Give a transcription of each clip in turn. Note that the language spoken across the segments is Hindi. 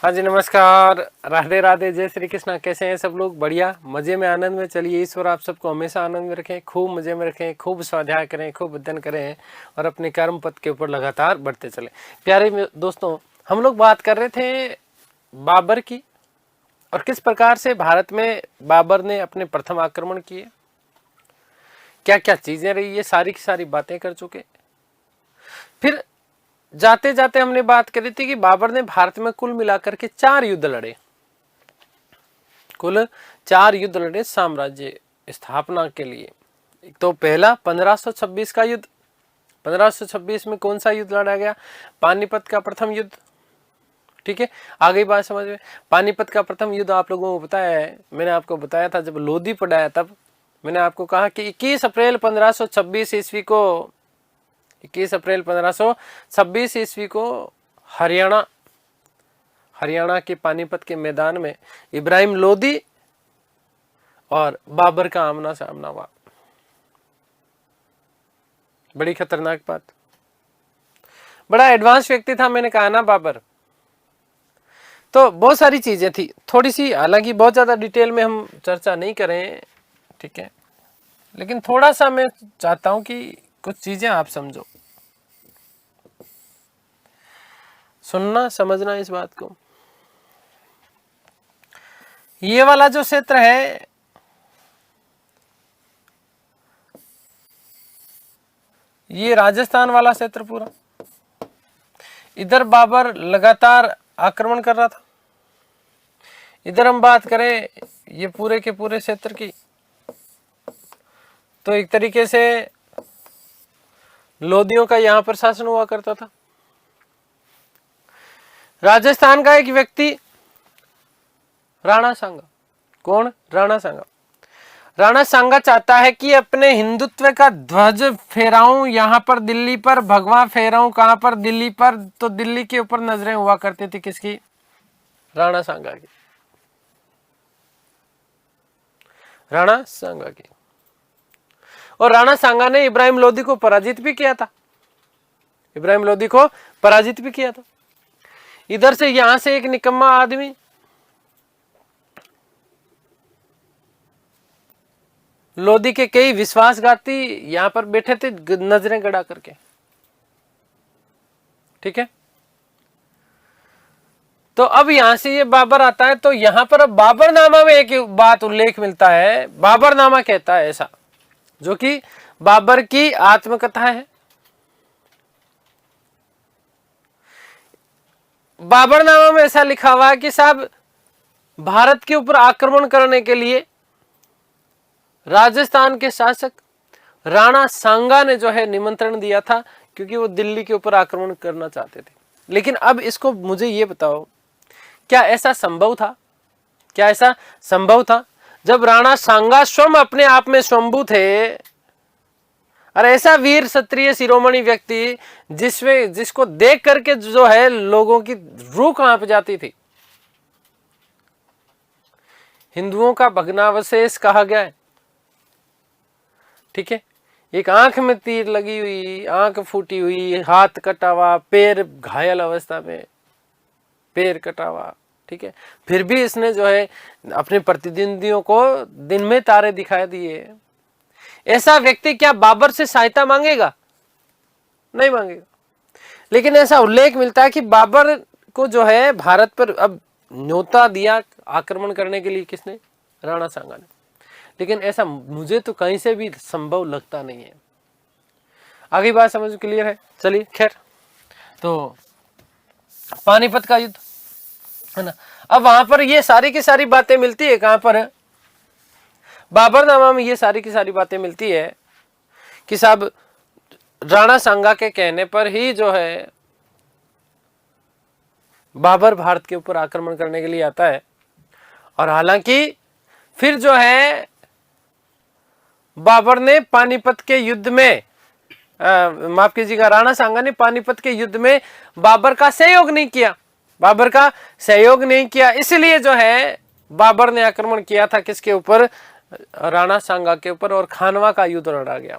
हाँ जी, नमस्कार, राधे राधे, जय श्री कृष्णा। कैसे हैं सब लोग? बढ़िया, मजे में, आनंद में। चलिए, ईश्वर आप सबको हमेशा आनंद में रखें, खूब मजे में रखें, खूब स्वाध्याय करें, खूब अध्ययन करें और अपने कर्म पथ के ऊपर लगातार बढ़ते चले। प्यारे दोस्तों, हम लोग बात कर रहे थे बाबर की और किस प्रकार से भारत में बाबर ने अपने प्रथम आक्रमण किए, क्या क्या चीजें रही, ये सारी की सारी बातें कर चुके। फिर जाते जाते हमने बात करी थी कि बाबर ने भारत में कुल मिलाकर के 4 युद्ध लड़े, कुल 4 युद्ध लड़े साम्राज्य स्थापना के लिए। एक तो पहला 1526 का युद्ध। 1526 में कौन सा युद्ध लड़ा गया? पानीपत का प्रथम युद्ध। ठीक है, आगे बात समझ में। पानीपत का प्रथम युद्ध आप लोगों को बताया है, मैंने आपको बताया था जब लोधी पढ़ाया, तब मैंने आपको कहा कि 21 अप्रैल 1526 ईस्वी को 21 अप्रैल 1526 ईस्वी को हरियाणा के पानीपत के मैदान में इब्राहिम लोधी और बाबर का आमना सामना हुआ। बड़ी खतरनाक बात। बड़ा एडवांस व्यक्ति था, मैंने कहा ना बाबर। तो बहुत सारी चीजें थी, थोड़ी सी, हालांकि बहुत ज्यादा डिटेल में हम चर्चा नहीं करें, ठीक है, लेकिन थोड़ा सा मैं चाहता हूं कि कुछ चीजें आप समझो, सुनना, समझना इस बात को। ये वाला जो क्षेत्र है, ये राजस्थान वाला क्षेत्र पूरा, इधर बाबर लगातार आक्रमण कर रहा था। इधर हम बात करें ये पूरे के पूरे क्षेत्र की, तो एक तरीके से लोधियों का यहां पर शासन हुआ करता था। राजस्थान का एक व्यक्ति राणा सांगा। कौन? राणा सांगा। राणा सांगा चाहता है कि अपने हिंदुत्व का ध्वज फहराऊं यहां पर दिल्ली पर, भगवा फहराऊं कहां पर? दिल्ली पर। तो दिल्ली के ऊपर नजरें हुआ करती थी किसकी? राणा सांगा की। राणा सांगा की। और राणा सांगा ने इब्राहिम लोधी को पराजित भी किया था। इब्राहिम लोधी को पराजित भी किया था। इधर से यहां से एक निकम्मा आदमी लोधी के कई विश्वासघाती यहां पर बैठे थे नजरें गड़ा करके। ठीक है, तो अब यहां से ये बाबर आता है, तो यहां पर अब बाबरनामा में एक बात उल्लेख मिलता है। बाबरनामा कहता है ऐसा, जो कि बाबर की आत्मकथा है। बाबरनामा में ऐसा लिखा हुआ है कि साहब, भारत के ऊपर आक्रमण करने के लिए राजस्थान के शासक राणा सांगा ने जो है निमंत्रण दिया था, क्योंकि वो दिल्ली के ऊपर आक्रमण करना चाहते थे। लेकिन अब इसको मुझे ये बताओ, क्या ऐसा संभव था? क्या ऐसा संभव था जब राणा सांगा स्वयं अपने आप में स्वयंभू थे, और ऐसा वीर क्षत्रिय शिरोमणि व्यक्ति जिसको देख करके जो है लोगों की रूह कांप जाती थी। हिंदुओं का भग्नावशेष कहा गया है। ठीक है, एक आंख में तीर लगी हुई, आंख फूटी हुई, हाथ कटा हुआ, पैर घायल अवस्था में, पैर कटा हुआ। ठीक है, फिर भी इसने जो है अपने प्रतिद्वंदियों को दिन में तारे दिखाई दिए। ऐसा व्यक्ति क्या बाबर से सहायता मांगेगा? नहीं मांगेगा। लेकिन ऐसा उल्लेख मिलता है कि बाबर को जो है भारत पर अब न्योता दिया आक्रमण करने के लिए। किसने? राणा सांगा ने। लेकिन ऐसा मुझे तो कहीं से भी संभव लगता नहीं है। आगे बात समझ क्लियर है? चलिए, खैर, तो पानीपत का युद्ध है ना। अब वहां पर ये सारी की सारी बातें मिलती है। कहां पर? बाबरनामा में ये सारी की सारी बातें मिलती है कि साहब, राणा सांगा के कहने पर ही जो है बाबर भारत के ऊपर आक्रमण करने के लिए आता है। और हालांकि फिर जो है बाबर ने पानीपत के युद्ध में, माफ कीजिएगा, राणा सांगा ने पानीपत के युद्ध में बाबर का सहयोग नहीं किया। बाबर का सहयोग नहीं किया, इसलिए जो है बाबर ने आक्रमण किया था किसके ऊपर? राणा सांगा के ऊपर, और खानवा का युद्ध लड़ा गया।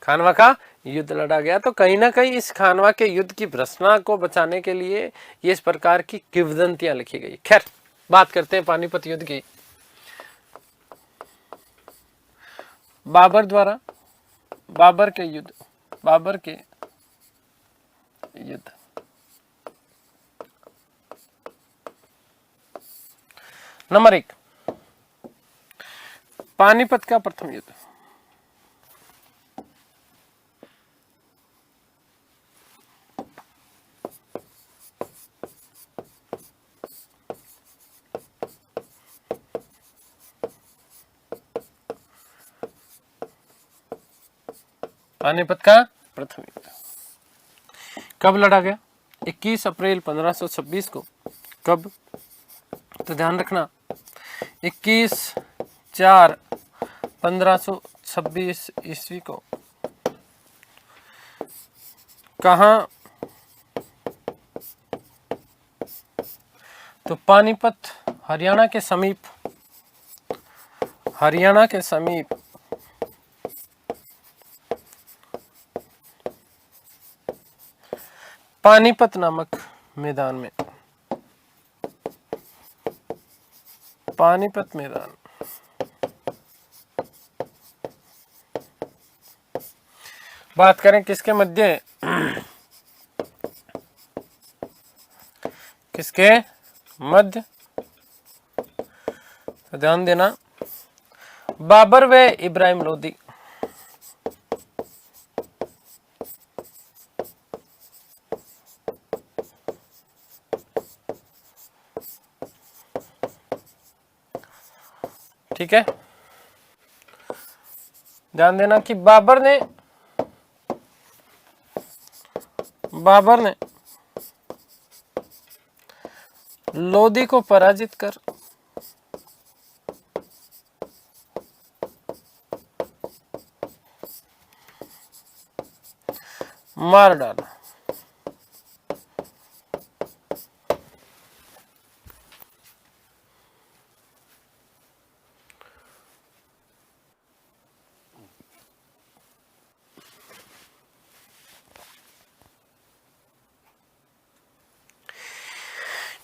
खानवा का युद्ध लड़ा गया। तो कहीं ना कहीं इस खानवा के युद्ध की भ्रष्टता को बचाने के लिए ये इस प्रकार की किंवदंतियां लिखी गई। खैर, बात करते हैं पानीपत युद्ध की। बाबर द्वारा बाबर के युद्ध। नंबर 1, पानीपत का प्रथम युद्ध। पानीपत का प्रथम युद्ध कब लड़ा गया? 21 अप्रैल 1526 को। कब? तो ध्यान रखना, 21/4/1526 ईस्वी को। कहाँ? तो पानीपत, हरियाणा के समीप, पानीपत नामक मैदान में, पानीपत मैदान। बात करें किसके मध्य? किसके मध्य? तो ध्यान देना, बाबर व इब्राहिम लोदी। ठीक है, ध्यान देना कि बाबर ने लोदी को पराजित कर मार डाला।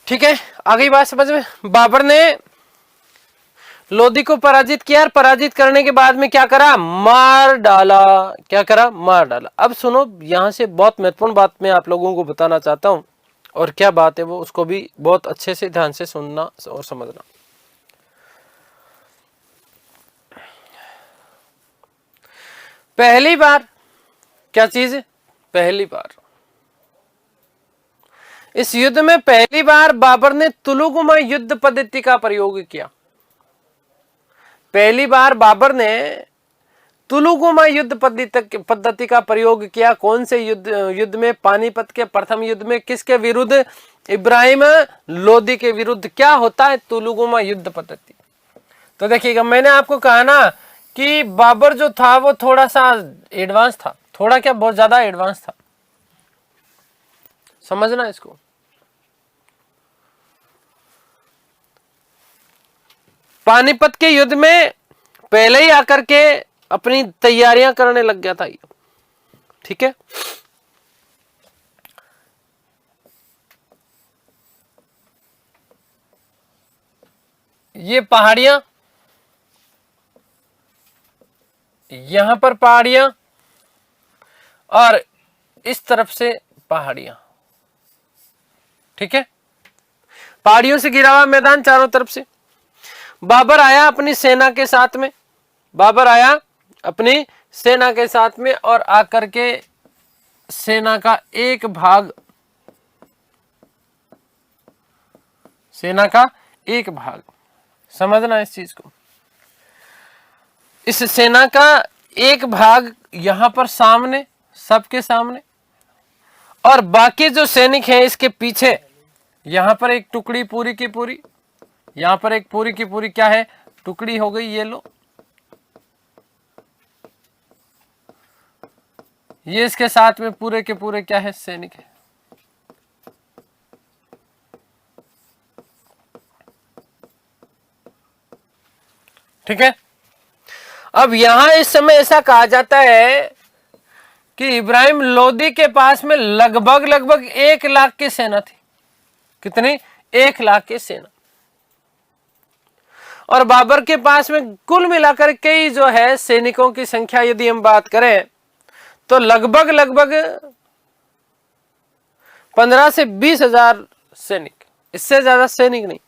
ठीक है, आ गई बात समझ में? बाबर ने लोदी को पराजित किया और पराजित करने के बाद में क्या करा? मार डाला। क्या करा? मार डाला। अब सुनो, यहां से बहुत महत्वपूर्ण बात मैं आप लोगों को बताना चाहता हूं, और क्या बात है वो, उसको भी बहुत अच्छे से ध्यान से सुनना और समझना। पहली बार क्या चीज? पहली बार इस युद्ध में पहली बार बाबर ने तुलुगुमा युद्ध पद्धति का प्रयोग किया। पहली बार बाबर ने तुलुगुमा युद्ध पद्धति का प्रयोग किया। कौन से युद्ध में? पानीपत के प्रथम युद्ध में। किसके विरुद्ध? इब्राहिम लोदी के विरुद्ध। क्या होता है तुलुगुमा युद्ध पद्धति? तो देखिएगा, मैंने आपको कहा ना कि बाबर जो था वो थोड़ा सा एडवांस था। थोड़ा क्या, बहुत ज्यादा एडवांस था। समझना इसको। पानीपत के युद्ध में पहले ही आकर के अपनी तैयारियां करने लग गया था ये। ठीक है, ये पहाड़ियां, यहां पर पहाड़ियां और इस तरफ से पहाड़ियां। ठीक है, पहाड़ियों से घिरा हुआ मैदान चारों तरफ से। बाबर आया अपनी सेना के साथ में, बाबर आया अपनी सेना के साथ में, और आकर के सेना का एक भाग समझना इस चीज को। इस सेना का एक भाग यहां पर सामने, सबके सामने, और बाकी जो सैनिक हैं इसके पीछे। यहां पर एक टुकड़ी पूरी की पूरी, यहां पर एक पूरी की पूरी क्या है? टुकड़ी हो गई। ये लो, ये इसके साथ में पूरे के पूरे क्या है? सैनिक है। ठीक है, अब यहां इस समय ऐसा कहा जाता है कि इब्राहिम लोदी के पास में लगभग 1 लाख की सेना थी। कितनी? 1 लाख की सेना। और बाबर के पास में कुल मिलाकर के जो है सैनिकों की संख्या यदि हम बात करें तो लगभग 15 से 20 हजार सैनिक, इससे ज्यादा सैनिक नहीं।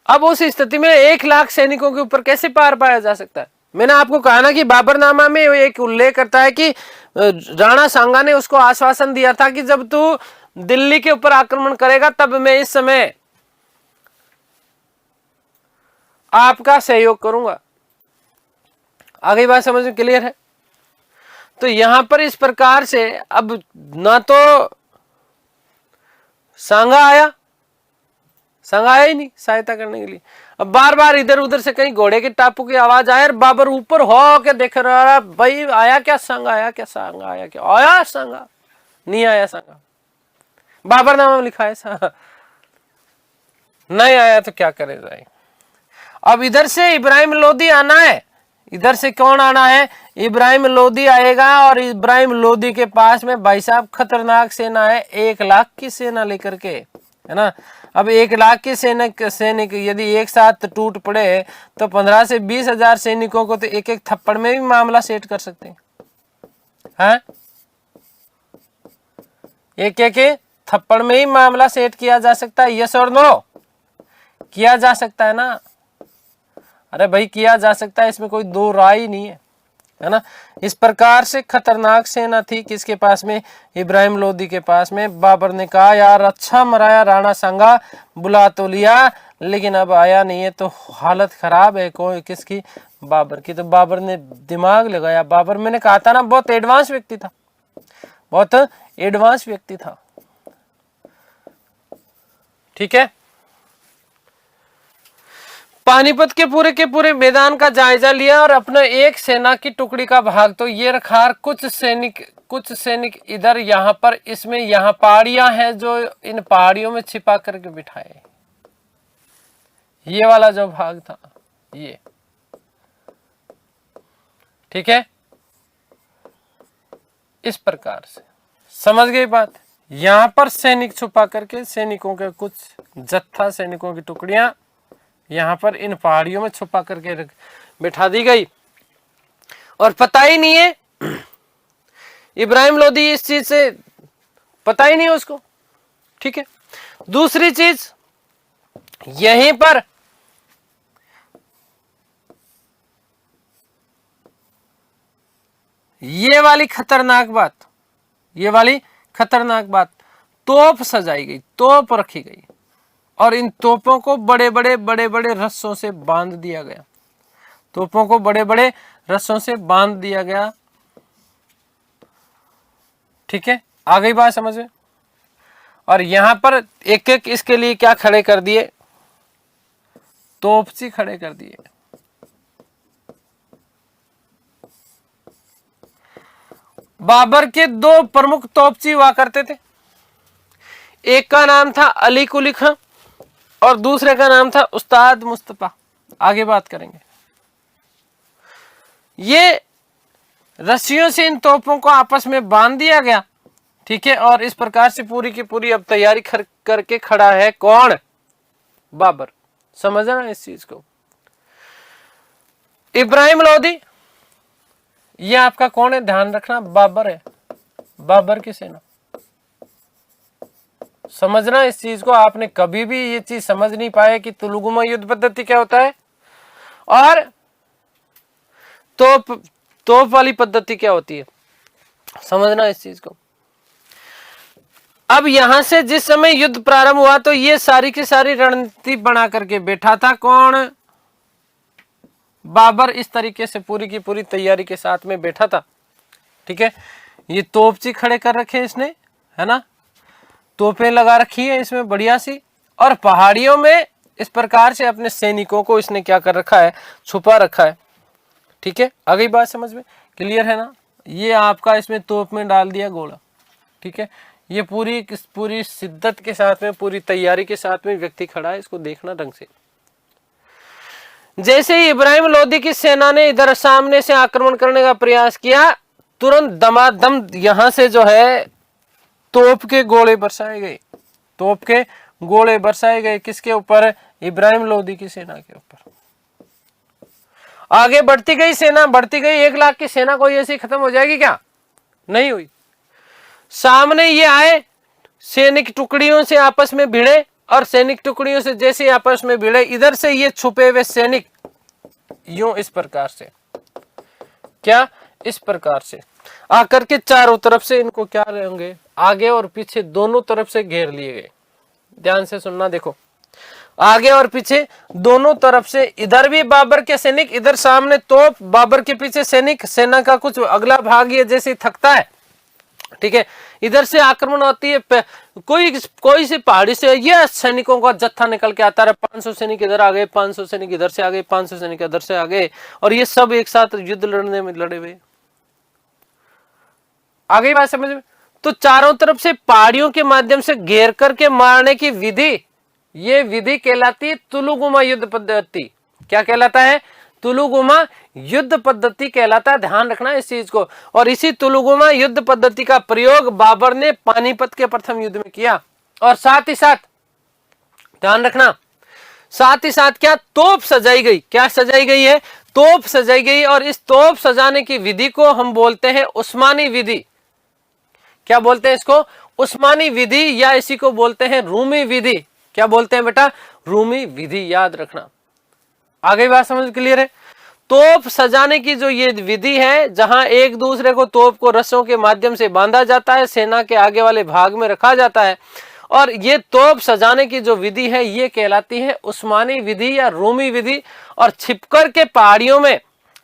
अब उस स्थिति में 1 लाख सैनिकों के ऊपर कैसे पार पाया जा सकता है? मैंने आपको कहा ना कि बाबरनामा में एक उल्लेख करता है कि राणा सांगा ने उसको आश्वासन दिया था कि जब तू दिल्ली के ऊपर आक्रमण करेगा तब मैं इस समय आपका सहयोग करूंगा। आगे बात समझ में क्लियर है? तो यहां पर इस प्रकार से अब ना तो सांगा आया ही नहीं सहायता करने के लिए। अब बार बार इधर उधर से कहीं घोड़े के टापू की आवाज आए और बाबर ऊपर हो के देख रहा, भाई आया क्या सांगा, आया क्या सांगा, आया क्या, आया सांगा, नहीं आया सांगा। बाबरनामा में लिखा है ऐसा, नहीं आया तो क्या करे जाए। अब इधर से इब्राहिम लोदी आना है, इधर से कौन आना है? इब्राहिम लोदी आएगा और इब्राहिम लोदी के पास में भाई साहब खतरनाक सेना है, 1 लाख की सेना लेकर के, है ना। अब 1 लाख की सैनिक यदि एक साथ टूट पड़े तो 15 से 20 हजार सैनिकों को तो एक थप्पड़ में भी मामला सेट कर सकते हैं। एक थप्पड़ में ही मामला सेट किया जा सकता है। यस और नो? किया जा सकता है ना? अरे भाई किया जा सकता है, इसमें कोई दो राय ही नहीं है ना। इस प्रकार से खतरनाक सेना थी किसके पास में? इब्राहिम लोदी के पास में। बाबर ने कहा यार अच्छा मराया राणा सांगा, बुला तो लिया लेकिन अब आया नहीं है तो हालत खराब है। कोई किसकी? बाबर की। तो बाबर ने दिमाग लगाया। बाबर, मैंने कहा था ना, बहुत एडवांस व्यक्ति था, बहुत एडवांस व्यक्ति था। ठीक है। पानीपत के पूरे मैदान का जायजा लिया और अपने एक सेना की टुकड़ी का भाग तो ये रखा। कुछ सैनिक इधर यहाँ पर, इसमें यहाँ पहाड़ियां हैं जो इन पहाड़ियों में छिपा करके बिठाए। ये वाला जो भाग था ये, ठीक है। इस प्रकार से समझ गई बात। यहां पर सैनिक छुपा करके, सैनिकों के कुछ जत्था, सैनिकों की टुकड़ियां यहां पर इन पहाड़ियों में छुपा करके बिठा दी गई और पता ही नहीं है इब्राहिम लोदी, इस चीज से पता ही नहीं है उसको। ठीक है। दूसरी चीज, यहीं पर ये वाली खतरनाक बात, तोप सजाई गई, तोप रखी गई और इन तोपों को बड़े बड़े रस्सों से बांध दिया गया। तोपों को बड़े बड़े रस्सों से बांध दिया गया। ठीक है, आ गई बात समझ में। और यहां पर एक एक इसके लिए क्या खड़े कर दिए? तोपची खड़े कर दिए। बाबर के दो प्रमुख तोपची हुआ करते थे। एक का नाम था अली कुली खां और दूसरे का नाम था उस्ताद मुस्तफा। आगे बात करेंगे। ये रस्सियों से इन तोपों को आपस में बांध दिया गया। ठीक है। और इस प्रकार से पूरी की पूरी अब तैयारी करके खड़ा है कौन? बाबर। समझना इस चीज को। इब्राहिम लोदी, ये आपका कौन है? ध्यान रखना, बाबर है, बाबर की सेना। समझना इस चीज को। आपने कभी भी ये चीज समझ नहीं पाए कि तुलुगुमा युद्ध पद्धति क्या होता है और तोप वाली पद्धति क्या होती है। समझना इस चीज को। अब यहां से जिस समय युद्ध प्रारंभ हुआ तो ये सारी की सारी रणनीति बना करके बैठा था कौन? बाबर। इस तरीके से पूरी की पूरी तैयारी के साथ में बैठा था। ठीक है। ये तोपची खड़े कर रखे इसने, है ना, तोपें लगा रखी है इसमें बढ़िया सी, और पहाड़ियों में इस प्रकार से अपने सैनिकों को इसने क्या कर रखा है? छुपा रखा है। ठीक है। आ गई बात समझ में? क्लियर है ना। ये आपका इसमें तोप में डाल दिया गोला। ठीक है। ये पूरी शिद्दत के साथ में, पूरी तैयारी के साथ में व्यक्ति खड़ा है। इसको देखना ढंग से। जैसे ही इब्राहिम लोदी की सेना ने इधर सामने से आक्रमण करने का प्रयास किया तुरंत दमादम यहां से जो है तोप के गोले बरसाए गए, तोप के गोले बरसाए गए। किसके ऊपर? इब्राहिम लोदी की सेना के ऊपर। आगे बढ़ती गई सेना, बढ़ती गई। 1 लाख की सेना कोई ऐसी खत्म हो जाएगी क्या? नहीं हुई। सामने ये आए, सैनिक टुकड़ियों से आपस में भिड़े, और सैनिक टुकड़ियों से जैसे आपस में भिड़े, इधर से ये छुपे हुए सैनिक यूं इस प्रकार से, क्या? इस प्रकार से आकर के चारों तरफ से इनको क्या रहेंगे, आगे और पीछे दोनों तरफ से घेर लिए गए। ध्यान से सुनना, देखो, आगे और पीछे दोनों तरफ से, इधर भी बाबर के सैनिक, इधर सामने तोप, बाबर के पीछे सैनिक, सेना का कुछ अगला भाग ये जैसे थकता है, ठीक है, इधर से आक्रमण होती है। कोई सी पहाड़ी से ये सैनिकों का जत्था निकल के आता है, 500 सैनिक इधर आ गए, 500 सैनिक इधर से आ गए, 500 सैनिक इधर से आ गए, और ये सब एक साथ युद्ध लड़ने में लड़े हुए। आ गई बात समझ में? तो चारों तरफ से पहाड़ियों के माध्यम से घेर करके मारने की विधि, ये विधि कहलाती है तुलुगुमा युद्ध पद्धति। क्या कहलाता है? तुलुगुमा युद्ध पद्धति कहलाता है। ध्यान रखना इस चीज को। और इसी तुलुगुमा युद्ध पद्धति का प्रयोग बाबर ने पानीपत के प्रथम युद्ध में किया। और साथ ही साथ ध्यान रखना, साथ ही साथ क्या? तोप सजाई गई। क्या सजाई गई है? तोप सजाई गई। और इस तोप सजाने की विधि को हम बोलते हैं उस्मानी विधि। क्या बोलते हैं इसको? उस्मानी विधि, या इसी को बोलते हैं रूमी विधि। क्या बोलते हैं बेटा? रूमी विधि। याद रखना। आगे बात समझ क्लियर है? तोप सजाने की जो ये विधि है, जहां एक दूसरे को, तोप को रस्सों के माध्यम से बांधा जाता है, सेना के आगे वाले भाग में रखा जाता है, और ये तोप सजाने की जो विधि है ये कहलाती है उस्मानी विधि या रूमी विधि। और छिपकर के पहाड़ियों में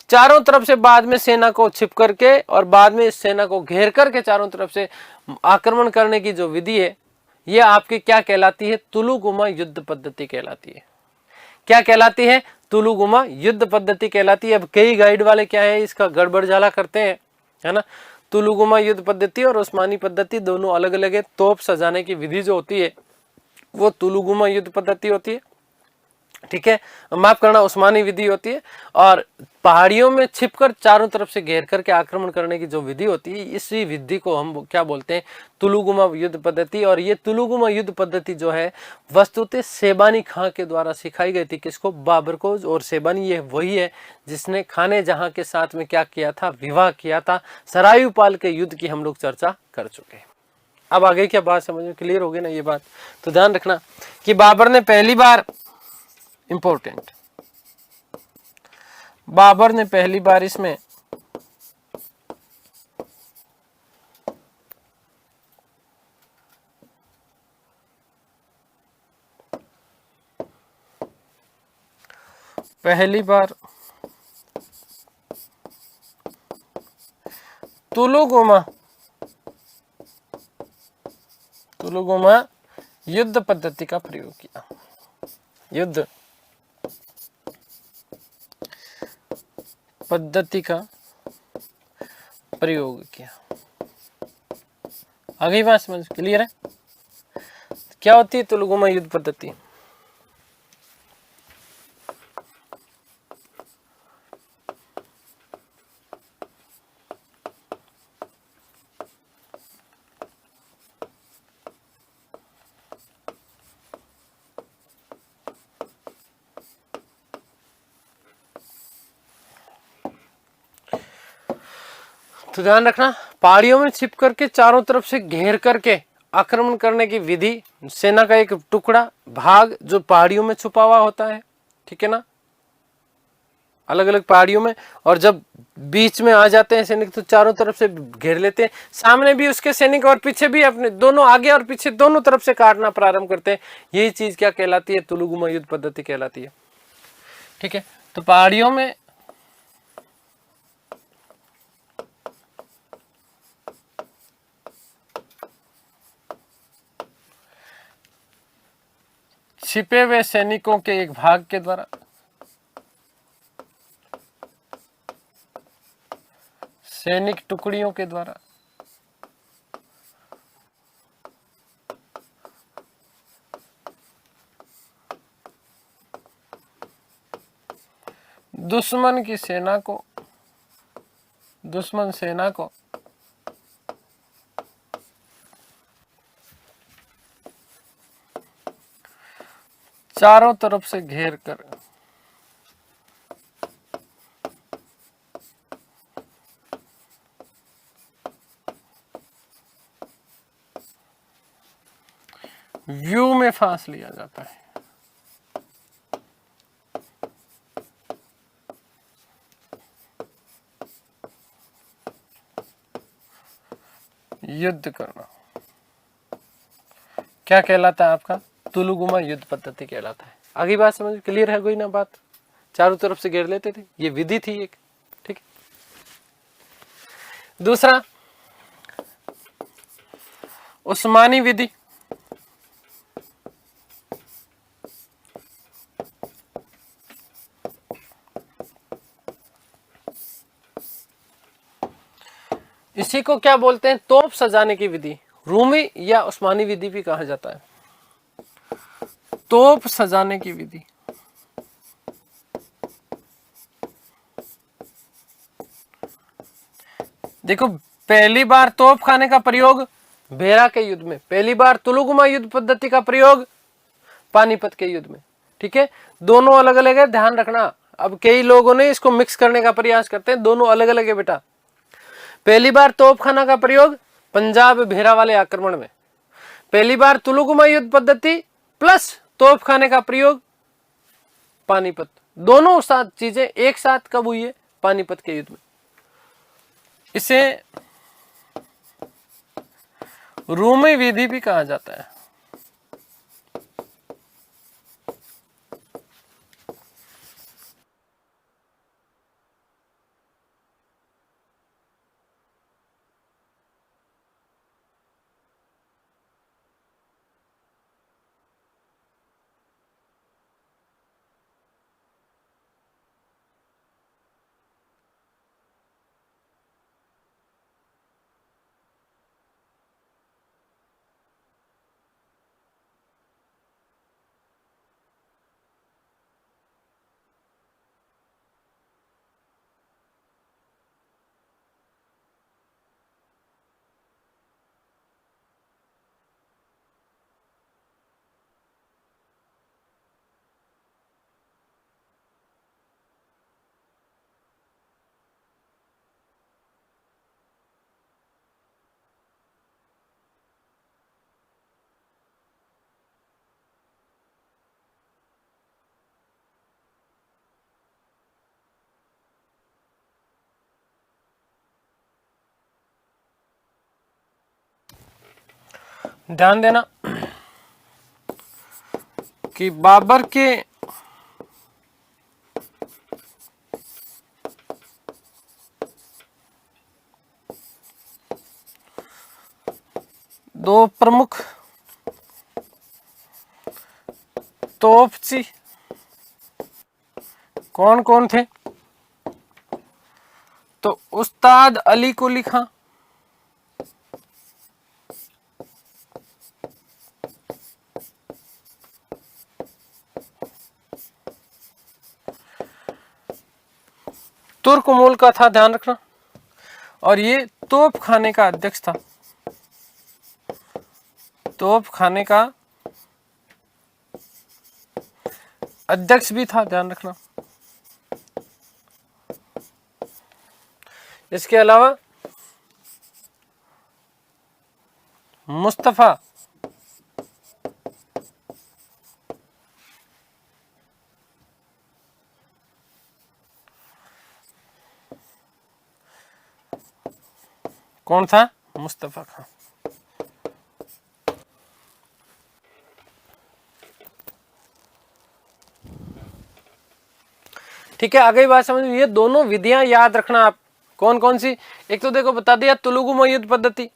चारों तरफ से बाद में सेना को छिप करके, और बाद में इस सेना को घेर करके चारों तरफ से आक्रमण करने की जो विधि है, ये आपकी क्या कहलाती है? तुलुगुमा युद्ध पद्धति कहलाती है। क्या कहलाती है? तुलुगुमा युद्ध पद्धति कहलाती है। अब कई गाइड वाले क्या है, इसका गड़बड़ झाला करते हैं, है ना। तुलुगुमा युद्ध पद्धति और उस्मानी पद्धति दोनों अलग अलग है। तोप सजाने की विधि जो होती है वो तुलुगुमा युद्ध पद्धति होती है, ठीक है, माफ करना, उस्मानी विधि होती है। और पहाड़ियों में छिपकर चारों तरफ से घेर करके आक्रमण करने की जो विधि होती है, इसी विधि को हम क्या बोलते हैं? तुलुगुमा युद्ध पद्धति। और ये तुलुगुमा युद्ध पद्धति जो है वस्तुतः सेबानी खां के द्वारा सिखाई गई थी। किसको? बाबर को। और सेबानी ये वही है जिसने खाने जहां के साथ में क्या किया था? विवाह किया था। सरायुपाल के युद्ध की हम लोग चर्चा कर चुके हैं। अब आगे क्या बात समझ में क्लियर हो गई ना ये बात? तो ध्यान रखना कि बाबर ने पहली बार, इंपॉर्टेंट, बाबर ने पहली बार इसमें पहली बार तुलुगुमा युद्ध पद्धति का प्रयोग किया। युद्ध पद्धति का प्रयोग किया। आगे बात समझ क्लियर है? क्या होती है तुलुगुमा युद्ध पद्धति? तो ध्यान रखना, पहाड़ियों में छिप करके चारों तरफ से घेर करके आक्रमण करने की विधि, सेना का एक टुकड़ा भाग जो पहाड़ियों में छुपा हुआ होता है, ठीक है ना, अलग अलग पहाड़ियों में, और जब बीच में आ जाते हैं सैनिक तो चारों तरफ से घेर लेते हैं। सामने भी उसके सैनिक और पीछे भी, अपने दोनों आगे और पीछे दोनों तरफ से काटना प्रारंभ करते हैं। यही चीज क्या कहलाती है? तुलुगुमा युद्ध पद्धति कहलाती है, ठीक है। तो पहाड़ियों में छिपे हुए सैनिकों के एक भाग के द्वारा सैनिक टुकड़ियों के द्वारा दुश्मन सेना को चारों तरफ से घेर कर व्यू में फांस लिया जाता है। युद्ध करना क्या कहलाता है आपका? तुलुगुमा युद्ध पद्धति कहलाता है। आगे बात समझ क्लियर है कोई ना? बात चारों तरफ से घेर लेते थे, ये विधि थी एक, ठीक है। दूसरा उस्मानी विधि। इसी को क्या बोलते हैं? तोप सजाने की विधि। रूमी या उस्मानी विधि भी कहा जाता है। तोप सजाने की विधि। देखो, पहली बार तोप खाने का प्रयोग बेरा के युद्ध में, पहली बार तुलुगुमा युद्ध पद्धति का प्रयोग पानीपत के युद्ध में, ठीक है। दोनों अलग अलग है, ध्यान रखना। अब कई लोगों ने इसको मिक्स करने का प्रयास करते हैं, दोनों अलग अलग है बेटा। पहली बार तोपखाना का प्रयोग पंजाब भेरा वाले आक्रमण में, पहली बार तुलुगुमा युद्ध पद्धति प्लस तोपखाने का प्रयोग पानीपत। दोनों साथ चीजें एक साथ कब हुई है? पानीपत के युद्ध में। इसे रूमी विधि भी कहा जाता है। ध्यान देना कि बाबर के दो प्रमुख तोपची कौन कौन थे? तो उस्ताद अली कुली खां, तुर्क मूल का था, ध्यान रखना। और ये तोप खाने का अध्यक्ष था, तोप खाने का अध्यक्ष भी था, ध्यान रखना। इसके अलावा मुस्तफा कौन था? मुस्तफा खां। ठीक है, आगे बात समझ। ये दोनों विधियां याद रखना आप। कौन कौन सी? एक तो देखो बता दिया तुलुगुमा युद्ध पद्धति,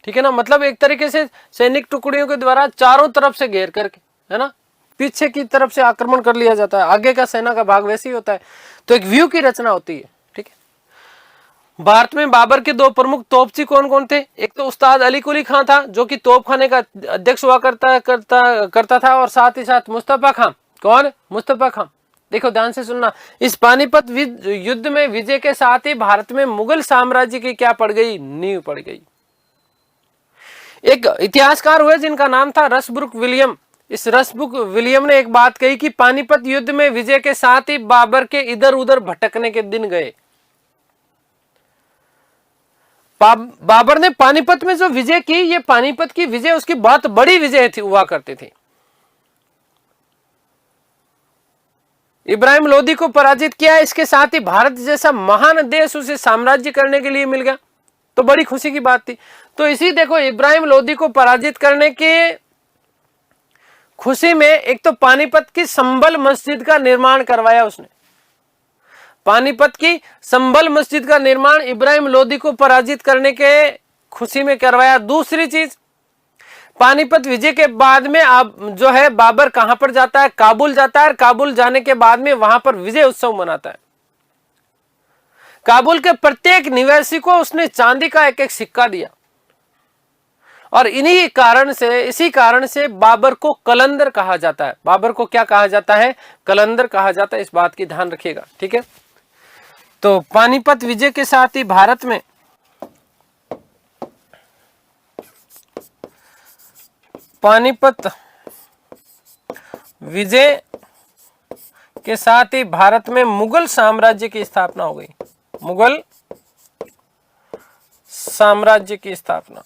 ठीक है ना। मतलब एक तरीके से सैनिक टुकड़ियों के द्वारा चारों तरफ से घेर करके, है ना, पीछे की तरफ से आक्रमण कर लिया जाता है। आगे का सेना का भाग वैसे ही होता है। तो एक व्यू की रचना होती है, ठीक है। भारत में बाबर के दो प्रमुख तोपची कौन कौन थे? एक तो उस्ताद अली कुली खां था, जो कि तोपखाने का अध्यक्ष हुआ करता था, और साथ ही साथ मुस्तफा खां। कौन? मुस्तफा खां। देखो ध्यान से सुनना, इस पानीपत युद्ध में विजय के साथ ही भारत में मुगल साम्राज्य की क्या पड़ गई? नींव पड़ गई। एक इतिहासकार हुए जिनका नाम था रसब्रुक विलियम। इस रसबुक विलियम ने एक बात कही कि पानीपत युद्ध में विजय के साथ ही बाबर के इधर उधर भटकने के दिन गए। बाबर ने पानीपत में जो विजय की, ये पानीपत की विजय उसकी बहुत बड़ी विजय थी, हुआ करती थी। इब्राहिम लोदी को पराजित किया, इसके साथ ही भारत जैसा महान देश उसे साम्राज्य करने के लिए मिल गया, तो बड़ी खुशी की बात थी। तो इसी देखो, इब्राहिम लोदी को पराजित करने के खुशी में एक तो पानीपत की संभल मस्जिद का निर्माण करवाया उसने। पानीपत की संभल मस्जिद का निर्माण इब्राहिम लोदी को पराजित करने के खुशी में करवाया। दूसरी चीज, पानीपत विजय के बाद में अब जो है बाबर कहां पर जाता है, काबुल जाता है, और काबुल जाने के बाद में वहां पर विजय उत्सव मनाता है। काबुल के प्रत्येक निवासी को उसने चांदी का एक एक सिक्का दिया, और इसी कारण से बाबर को कलंदर कहा जाता है। बाबर को क्या कहा जाता है? कलंदर कहा जाता है। इस बात की ध्यान रखिएगा, ठीक है। तो पानीपत विजय के साथ ही भारत में पानीपत विजय के साथ ही भारत में मुगल साम्राज्य की स्थापना हो गई। मुगल साम्राज्य की स्थापना।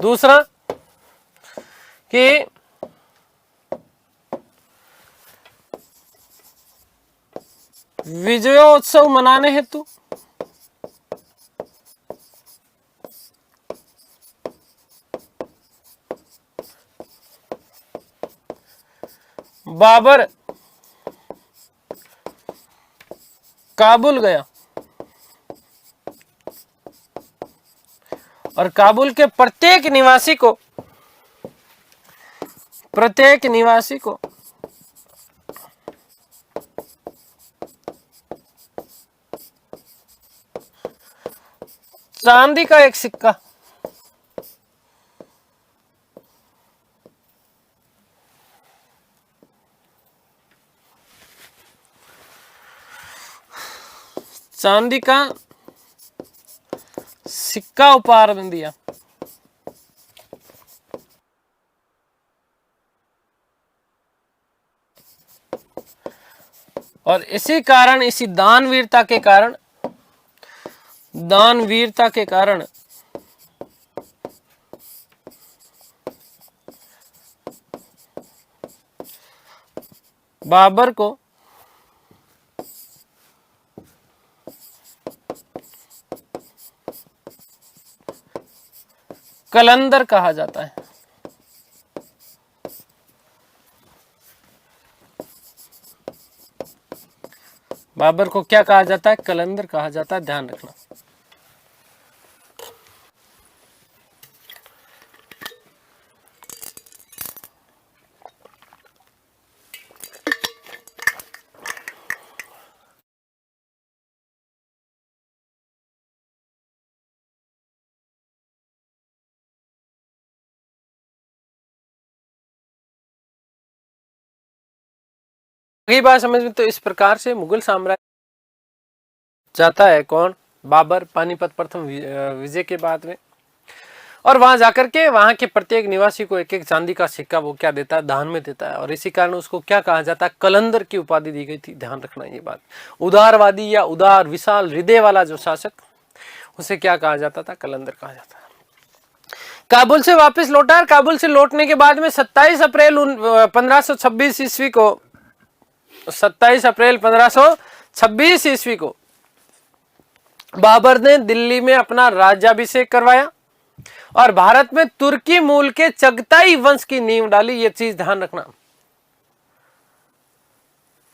दूसरा कि विजयोत्सव मनाने हेतु बाबर काबुल गया, और काबुल के प्रत्येक निवासी को चांदी का एक सिक्का, चांदी का सिक्का उपहार में दिया। और इसी दानवीरता के कारण बाबर को कलंदर कहा जाता है। बाबर को क्या कहा जाता है? कलंदर कहा जाता है, ध्यान रखना। यही बात समझ में। तो इस प्रकार से मुगल साम्राज्य जाता है कौन? बाबर, पानीपत प्रथम विजय के बाद में, और वहां जाकर के वहां के प्रत्येक निवासी को एक एक चांदी का सिक्का वो क्या देता है? दान में देता है। और इसी कारण उसको क्या कहा जाता है? कलंदर की उपाधि दी गई थी, ध्यान रखना ये बात। उदारवादी या उदार विशाल हृदय वाला जो शासक, उसे क्या कहा जाता था? कलंदर कहा जाता है। काबुल से वापस लौटा, काबुल से लौटने के बाद में 27 अप्रैल 1526 ईस्वी को 27 अप्रैल 1526 ईस्वी को बाबर ने दिल्ली में अपना राज्याभिषेक करवाया और भारत में तुर्की मूल के चगताई वंश की नींव डाली। ये चीज ध्यान रखना।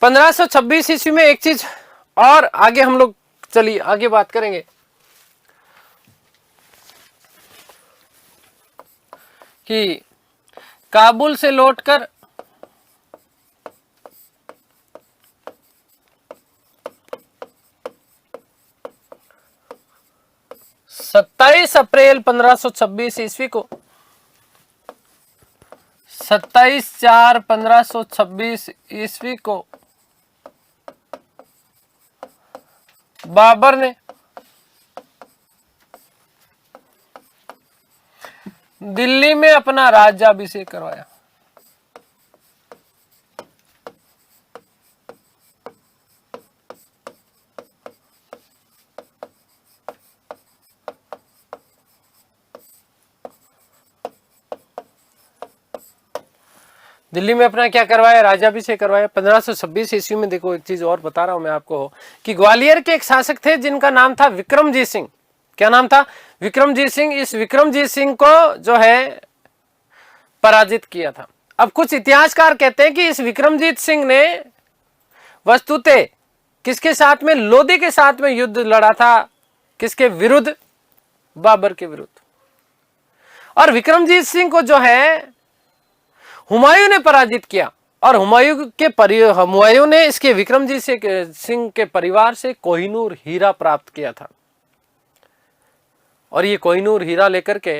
1526 ईस्वी में एक चीज और आगे हम लोग चलिए आगे बात करेंगे कि काबुल से लौटकर 27 अप्रैल 1526 ईस्वी को 27/4/1526 ईस्वी को बाबर ने दिल्ली में अपना राज्याभिषेक करवाया। दिल्ली में अपना क्या करवाया? राज्याभिषेक करवाया 1526 ईस्वी में। देखो एक चीज और बता रहा हूं मैं आपको कि ग्वालियर के एक शासक थे जिनका नाम था विक्रमजीत सिंह। क्या नाम था? विक्रमजीत सिंह। इस विक्रमजीत सिंह को जो है पराजित किया था। अब कुछ इतिहासकार कहते हैं कि इस विक्रमजीत सिंह ने वस्तुतः किसके साथ में? लोधी के साथ में युद्ध लड़ा था। किसके विरुद्ध? बाबर के विरुद्ध। और विक्रमजीत सिंह को जो है हुमायूं ने पराजित किया और हुमायूं ने इसके विक्रमजीत सिंह के परिवार से कोहिनूर हीरा प्राप्त किया था। और ये कोहिनूर हीरा लेकर के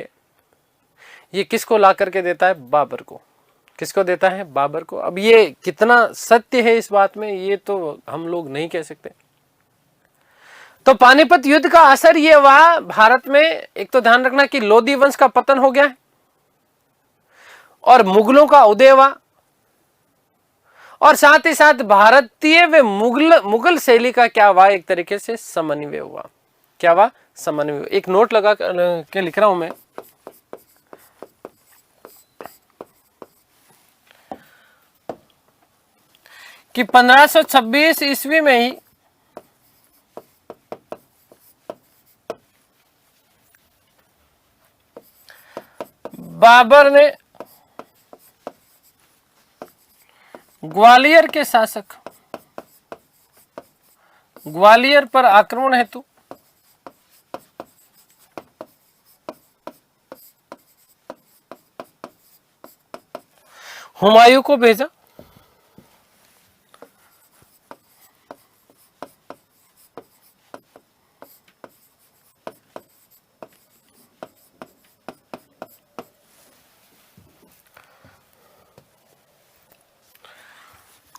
ये किसको ला करके देता है? बाबर को। किसको देता है? बाबर को। अब ये कितना सत्य है इस बात में, ये तो हम लोग नहीं कह सकते। तो पानीपत युद्ध का असर ये हुआ भारत में, एक तो ध्यान रखना कि लोधी वंश का पतन हो गया है और मुगलों का उदय हुआ, और साथ ही साथ भारतीय व मुगल शैली का क्या हुआ? एक तरीके से समन्वय हुआ। क्या हुआ? समन्वय। एक नोट लगा के लिख रहा हूं मैं कि 1526 ईस्वी में ही बाबर ने ग्वालियर के शासक ग्वालियर पर आक्रमण हेतु हुमायूं को भेजा।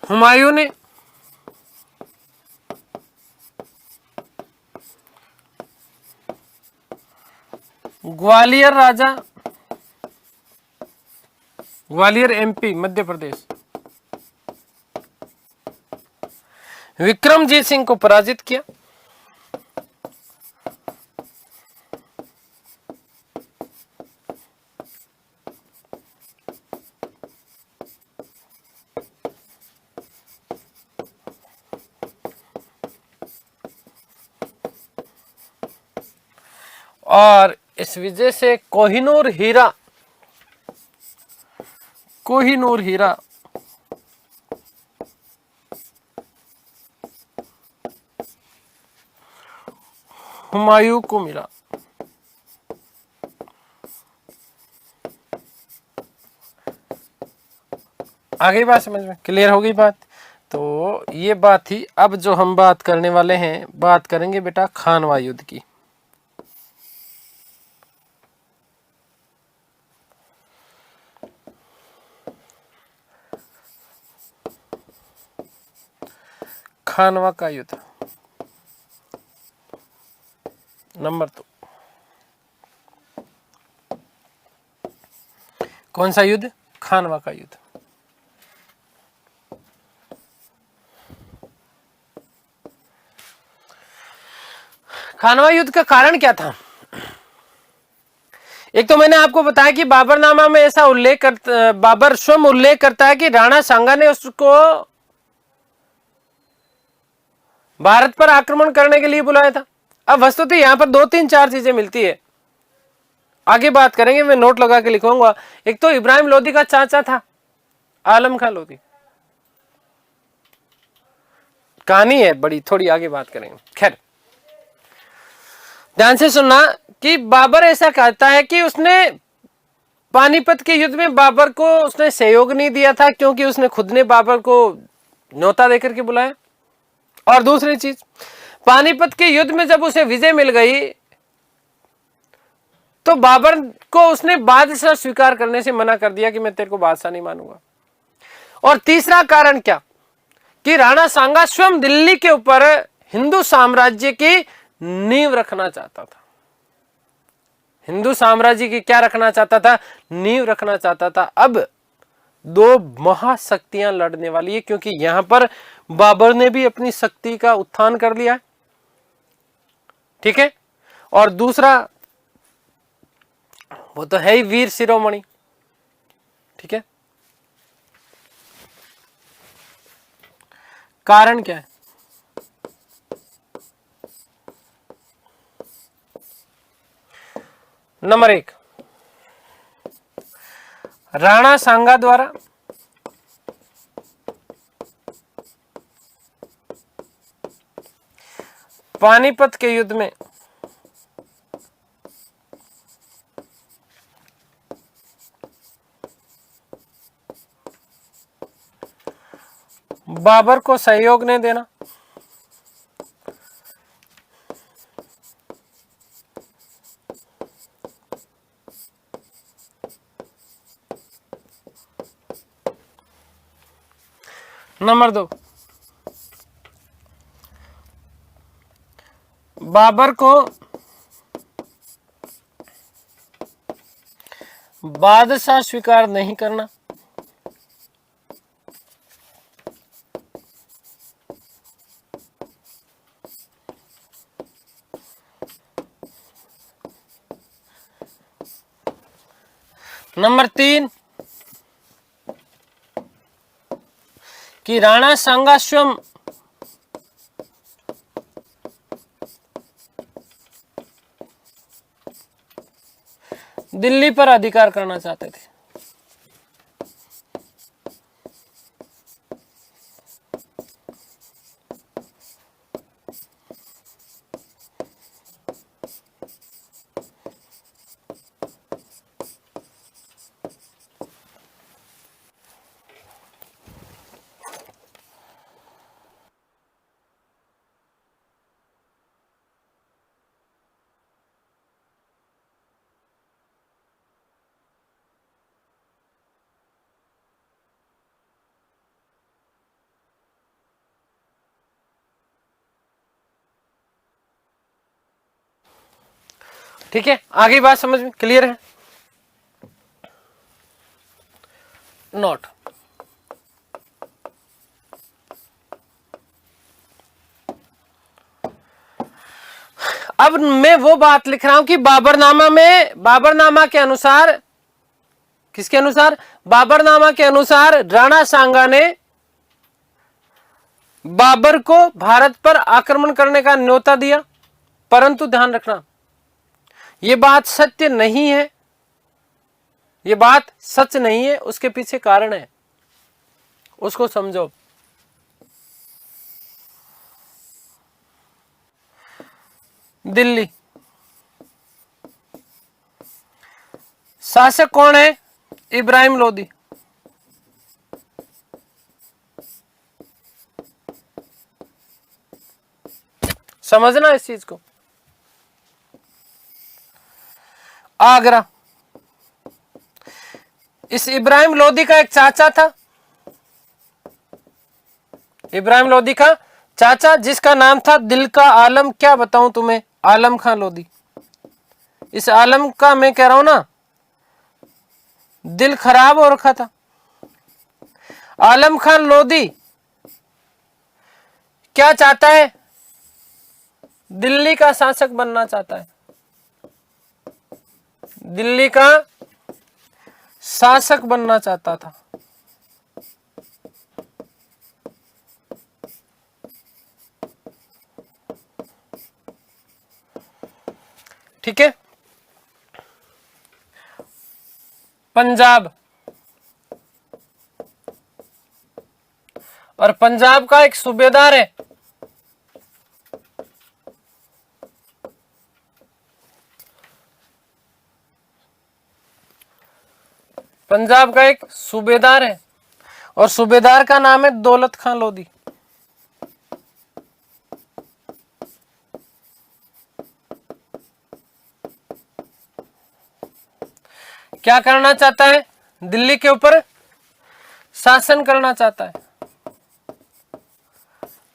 हुमायूं ने ग्वालियर राजा, ग्वालियर एमपी मध्य प्रदेश, विक्रमजीत सिंह को पराजित किया। और इस विजय से कोहिनूर हीरा हुमायूं को मिला। आ गई बात समझ में? क्लियर हो गई बात? तो ये बात थी। अब जो हम बात करने वाले हैं, बात करेंगे बेटा खानवा युद्ध की। खानवा का युद्ध नंबर 2। कौन सा युद्ध? खानवा का युद्ध। खानवा युद्ध का कारण क्या था? एक तो मैंने आपको बताया कि बाबरनामा में ऐसा बाबर स्वयं उल्लेख करता है कि राणा सांगा ने उसको भारत पर आक्रमण करने के लिए बुलाया था। अब वस्तुतः यहां पर 2 3 4 चीजें मिलती है, आगे बात करेंगे, मैं नोट लगा के लिखूंगा। एक तो इब्राहिम लोदी का चाचा था आलम खां लोदी, कहानी है बड़ी, थोड़ी आगे बात करेंगे। खैर ध्यान से सुनना कि बाबर ऐसा कहता है कि उसने पानीपत के युद्ध में बाबर को उसने सहयोग नहीं दिया था क्योंकि उसने खुद ने बाबर को न्योता देकर के बुलाया। और दूसरी चीज, पानीपत के युद्ध में जब उसे विजय मिल गई तो बाबर को उसने बादशाह स्वीकार करने से मना कर दिया कि मैं तेरे को बादशाह नहीं मानूंगा। और तीसरा कारण क्या कि राणा सांगा स्वयं दिल्ली के ऊपर हिंदू साम्राज्य की नींव रखना चाहता था। हिंदू साम्राज्य की क्या रखना चाहता था? नींव रखना चाहता था। अब दो महाशक्तियां लड़ने वाली है, क्योंकि यहां पर बाबर ने भी अपनी शक्ति का उत्थान कर लिया, ठीक है। और दूसरा वो तो है ही वीर शिरोमणि, ठीक है। कारण क्या है? नंबर 1, राणा सांगा द्वारा पानीपत के युद्ध में बाबर को सहयोग नहीं देना। नंबर 2, बाबर को बादशाह स्वीकार नहीं करना। नंबर 3, कि राणा सांगा स्वयं दिल्ली पर अधिकार करना चाहते थे। ठीक है, आगे बात समझ में क्लियर है? नोट, अब मैं वो बात लिख रहा हूं कि बाबरनामा के अनुसार, किसके अनुसार? बाबरनामा के अनुसार राणा सांगा ने बाबर को भारत पर आक्रमण करने का न्योता दिया, परंतु ध्यान रखना ये बात सत्य नहीं है, ये बात सच नहीं है, उसके पीछे कारण है, उसको समझो। दिल्ली शासक कौन है? इब्राहिम लोदी। समझना इस चीज को। आगरा, इस इब्राहिम लोदी का एक चाचा था, इब्राहिम लोदी का चाचा, जिसका नाम था दिल का आलम। क्या बताऊं तुम्हें? आलम खान लोदी। इस आलम का मैं कह रहा हूं ना, दिल खराब हो रखा था। आलम खान लोदी क्या चाहता है? दिल्ली का शासक बनना चाहता है, दिल्ली का शासक बनना चाहता था। ठीक है। पंजाब, और पंजाब का एक सूबेदार है, पंजाब का एक सूबेदार है, और सूबेदार का नाम है दौलत खान लोधी। क्या करना चाहता है? दिल्ली के ऊपर शासन करना चाहता है,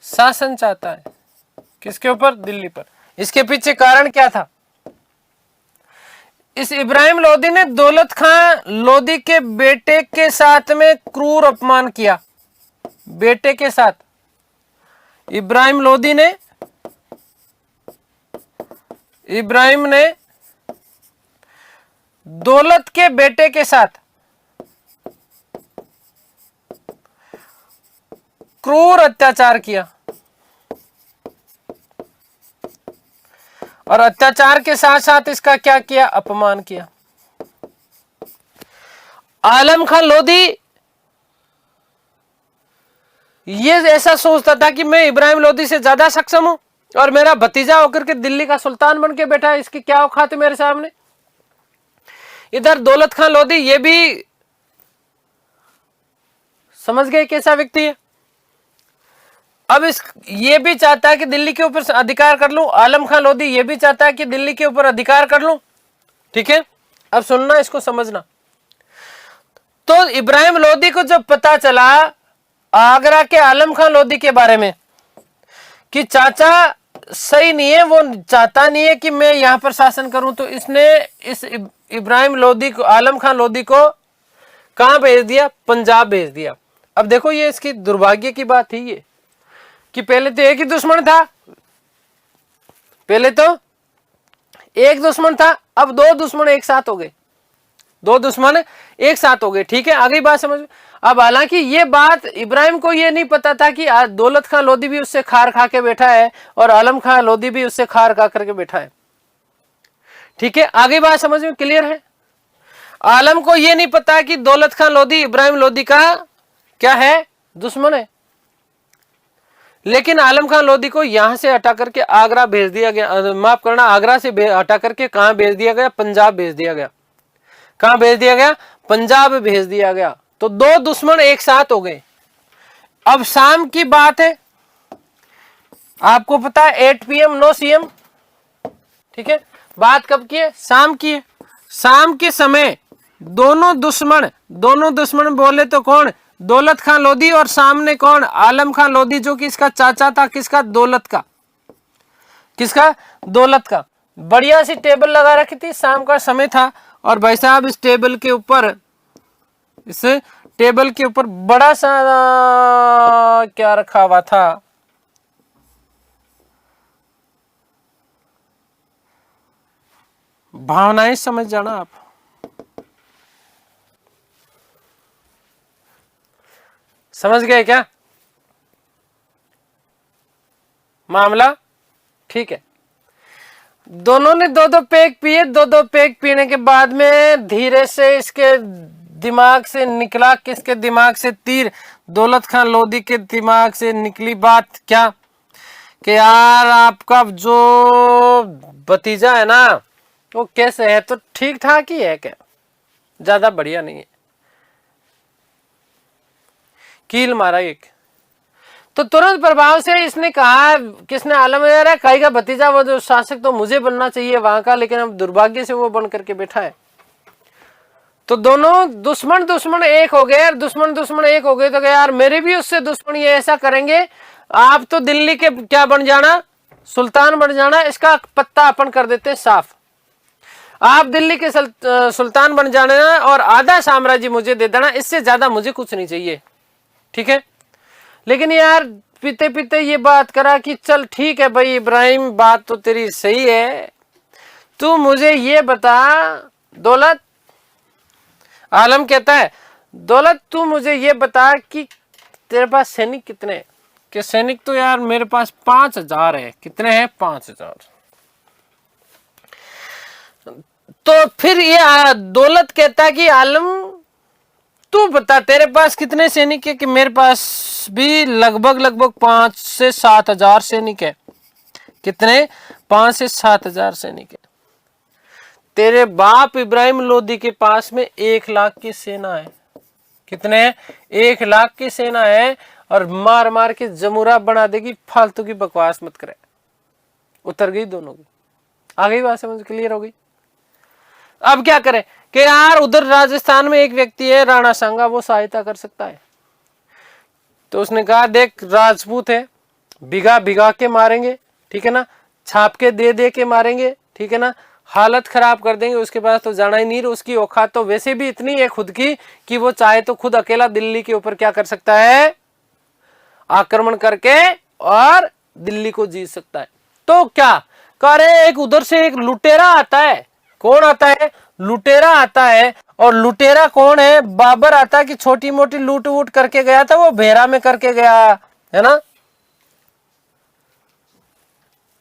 शासन चाहता है। किसके ऊपर? दिल्ली पर। इसके पीछे कारण क्या था? इस इब्राहिम लोदी ने दौलत खां लोदी के बेटे के साथ में क्रूर अपमान किया। बेटे के साथ इब्राहिम लोदी ने, इब्राहिम ने दौलत के बेटे के साथ क्रूर अत्याचार किया और अत्याचार के साथ साथ इसका क्या किया? अपमान किया। आलम खां लोदी ये ऐसा सोचता था कि मैं इब्राहिम लोदी से ज्यादा सक्षम हूं और मेरा भतीजा होकर के दिल्ली का सुल्तान बन के बैठा है, इसकी क्या औकात है मेरे सामने। इधर दौलत खां लोदी ये भी समझ गए कैसा व्यक्ति है। अब ये भी चाहता है कि दिल्ली के ऊपर अधिकार कर लूं। आलम खां लोदी ये भी चाहता है कि दिल्ली के ऊपर अधिकार कर लूं। ठीक है, अब सुनना, इसको समझना। तो इब्राहिम लोदी को जब पता चला आगरा के आलम खां लोदी के बारे में कि चाचा सही नहीं है, वो चाहता नहीं है कि मैं यहां पर शासन करूं, तो इसने इस इब्राहिम लोदी को, आलम खां लोदी को कहां भेज दिया? पंजाब भेज दिया। अब देखो ये इसकी दुर्भाग्य की बात थी ये कि पहले तो एक ही दुश्मन था, पहले तो एक दुश्मन था, अब दो दुश्मन एक साथ हो गए, दो दुश्मन एक साथ हो गए। ठीक है, आगे बात समझ। अब हालांकि ये बात इब्राहिम को ये नहीं पता था कि दौलत खां लोदी भी उससे खार खा के बैठा है और आलम खां लोदी भी उससे खार खा करके बैठा है। ठीक है, आगे बात समझ में क्लियर है। आलम को ये नहीं पता कि दौलत खां लोदी इब्राहिम लोदी का क्या है? दुश्मन है। लेकिन आलम खां लोदी को यहां से हटा करके आगरा भेज दिया गया, माफ करना, आगरा से हटा करके कहां भेज दिया गया? पंजाब भेज दिया गया। कहां भेज दिया गया? पंजाब भेज दिया गया। तो दो दुश्मन एक साथ हो गए। अब शाम की बात है, आपको पता है 8 PM नो CM। ठीक है, बात कब की है? शाम की है। शाम के समय दोनों दुश्मन बोले तो कौन? दौलत खां लोदी और सामने कौन? आलम खां लोदी, जो कि इसका चाचा था। किसका? दौलत का। किसका? दौलत का। बढ़िया सी टेबल लगा रखी थी, शाम का समय था और भाई साहब इस टेबल के ऊपर, इस टेबल के ऊपर बड़ा सा क्या रखा हुआ था? भावनाएं समझ जाना आप। समझ गए क्या मामला? ठीक है, दोनों ने दो दो पैक पिए। दो दो पैक पीने के बाद में धीरे से इसके दिमाग से निकला, किसके दिमाग से? तीर। दौलत खां लोदी के दिमाग से निकली बात क्या? कि यार आपका जो भतीजा है ना, वो कैसे है? तो ठीक ठाक ही है, क्या ज्यादा बढ़िया नहीं है। कील मारा एक। तो तुरंत प्रभाव से इसने कहा, किसने? आलम खाई का भतीजा, वो जो शासक तो मुझे बनना चाहिए वहां का, लेकिन अब दुर्भाग्य से वो बन करके बैठा है। तो दोनों दुश्मन एक हो गए। दुश्मन एक हो गए तो यार मेरे भी उससे दुश्मन, ये ऐसा करेंगे, आप तो दिल्ली के क्या बन जाना? सुल्तान बन जाना। इसका पत्ता अपन कर देते साफ। आप दिल्ली के सुल्तान बन जाना और आधा साम्राज्य मुझे दे देना, इससे ज्यादा मुझे कुछ नहीं चाहिए। ठीक है, लेकिन यार पीते पीते ये बात करा कि चल ठीक है भाई इब्राहिम, बात तो तेरी सही है, तू मुझे ये बता दौलत। आलम कहता है, दौलत तू मुझे ये बता कि तेरे पास सैनिक कितने हैं? कि सैनिक तो यार मेरे पास 5000 है। कितने हैं? 5000। तो फिर ये दौलत कहता है कि आलम तू बता तेरे पास कितने सैनिक है? कि मेरे पास भी लगभग 5 से 7 हजार सैनिक है। कितने? 5 से 7 हजार सैनिक है। तेरे बाप इब्राहिम लोदी के पास में 1 लाख की सेना है। कितने है? 1 लाख की सेना है और मार मार के जमुरा बना देगी। फालतू की बकवास मत करे। उतर गई दोनों की। आ गई बात समझ? क्लियर हो गई? अब क्या करें कि यार उधर राजस्थान में एक व्यक्ति है राणा सांगा, वो सहायता कर सकता है। तो उसने कहा देख राजपूत है, भिगा भिगा के मारेंगे, ठीक है ना, छाप के दे के मारेंगे, ठीक है ना, हालत खराब कर देंगे, उसके पास तो जाना ही नहीं। उसकी औकात तो वैसे भी इतनी है खुद की कि वो चाहे तो खुद अकेला दिल्ली के ऊपर क्या कर सकता है, आक्रमण करके और दिल्ली को जीत सकता है। तो क्या कह रहे, एक उधर से एक लुटेरा आता है। कौन आता है, लुटेरा आता है। और लुटेरा कौन है, बाबर आता है कि छोटी मोटी लूट वूट करके गया था, वो भेरा में करके गया है ना,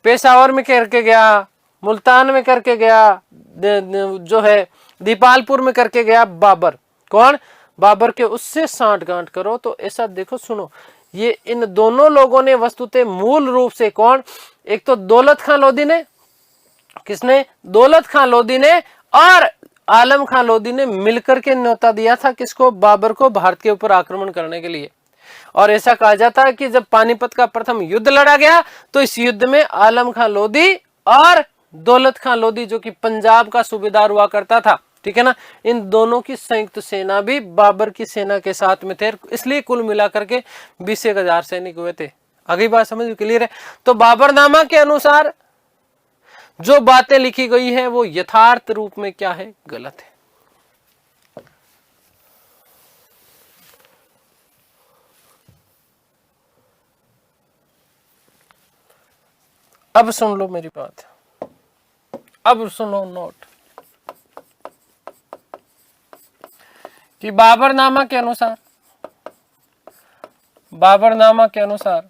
पेशावर में करके गया, मुल्तान में करके गया, जो है दीपालपुर में करके गया बाबर। कौन, बाबर के उससे सांठगांठ करो तो ऐसा देखो, सुनो, ये इन दोनों लोगों ने वस्तुतः मूल रूप से कौन, एक तो दौलत खां लोधी ने, किसने, दौलत खां लोधी ने और आलम खां लोधी ने मिलकर के न्योता दिया था किसको, बाबर को, भारत के ऊपर आक्रमण करने के लिए। और ऐसा कहा जाता है कि जब पानीपत का प्रथम युद्ध लड़ा गया तो इस युद्ध में आलम खां लोधी और दौलत खां लोधी जो कि पंजाब का सूबेदार हुआ करता था, ठीक है ना, इन दोनों की संयुक्त सेना भी बाबर की सेना के साथ में थे, इसलिए कुल मिलाकर के 20,000 सैनिक हुए थे। आगे बात समझ क्लियर है। तो बाबरनामा के अनुसार जो बातें लिखी गई है वो यथार्थ रूप में क्या है, गलत है। अब सुन लो मेरी बात, अब सुनो नोट कि बाबरनामा के अनुसार, बाबरनामा के अनुसार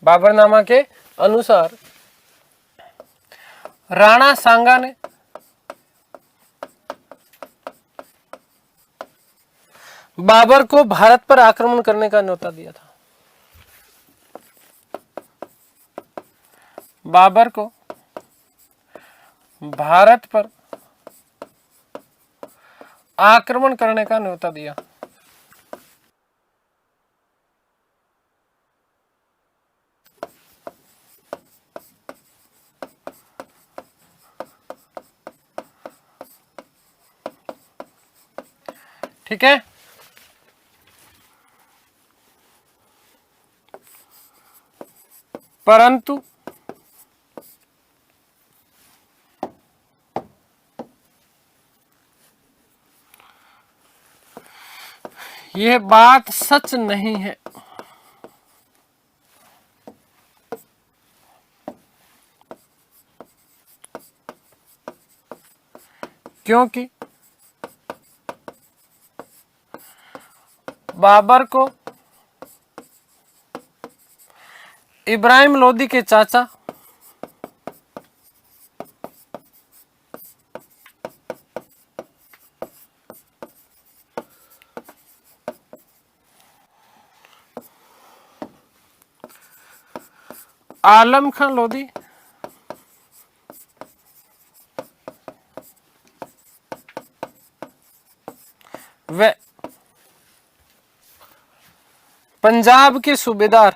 बाबरनामा के अनुसार राणा सांगा ने बाबर को भारत पर आक्रमण करने का न्योता दिया था। बाबर को भारत पर आक्रमण करने का न्योता दिया। ठीक है, परंतु यह बात सच नहीं है। क्योंकि बाबर को इब्राहिम लोदी के चाचा आलम खां लोधी व पंजाब के सूबेदार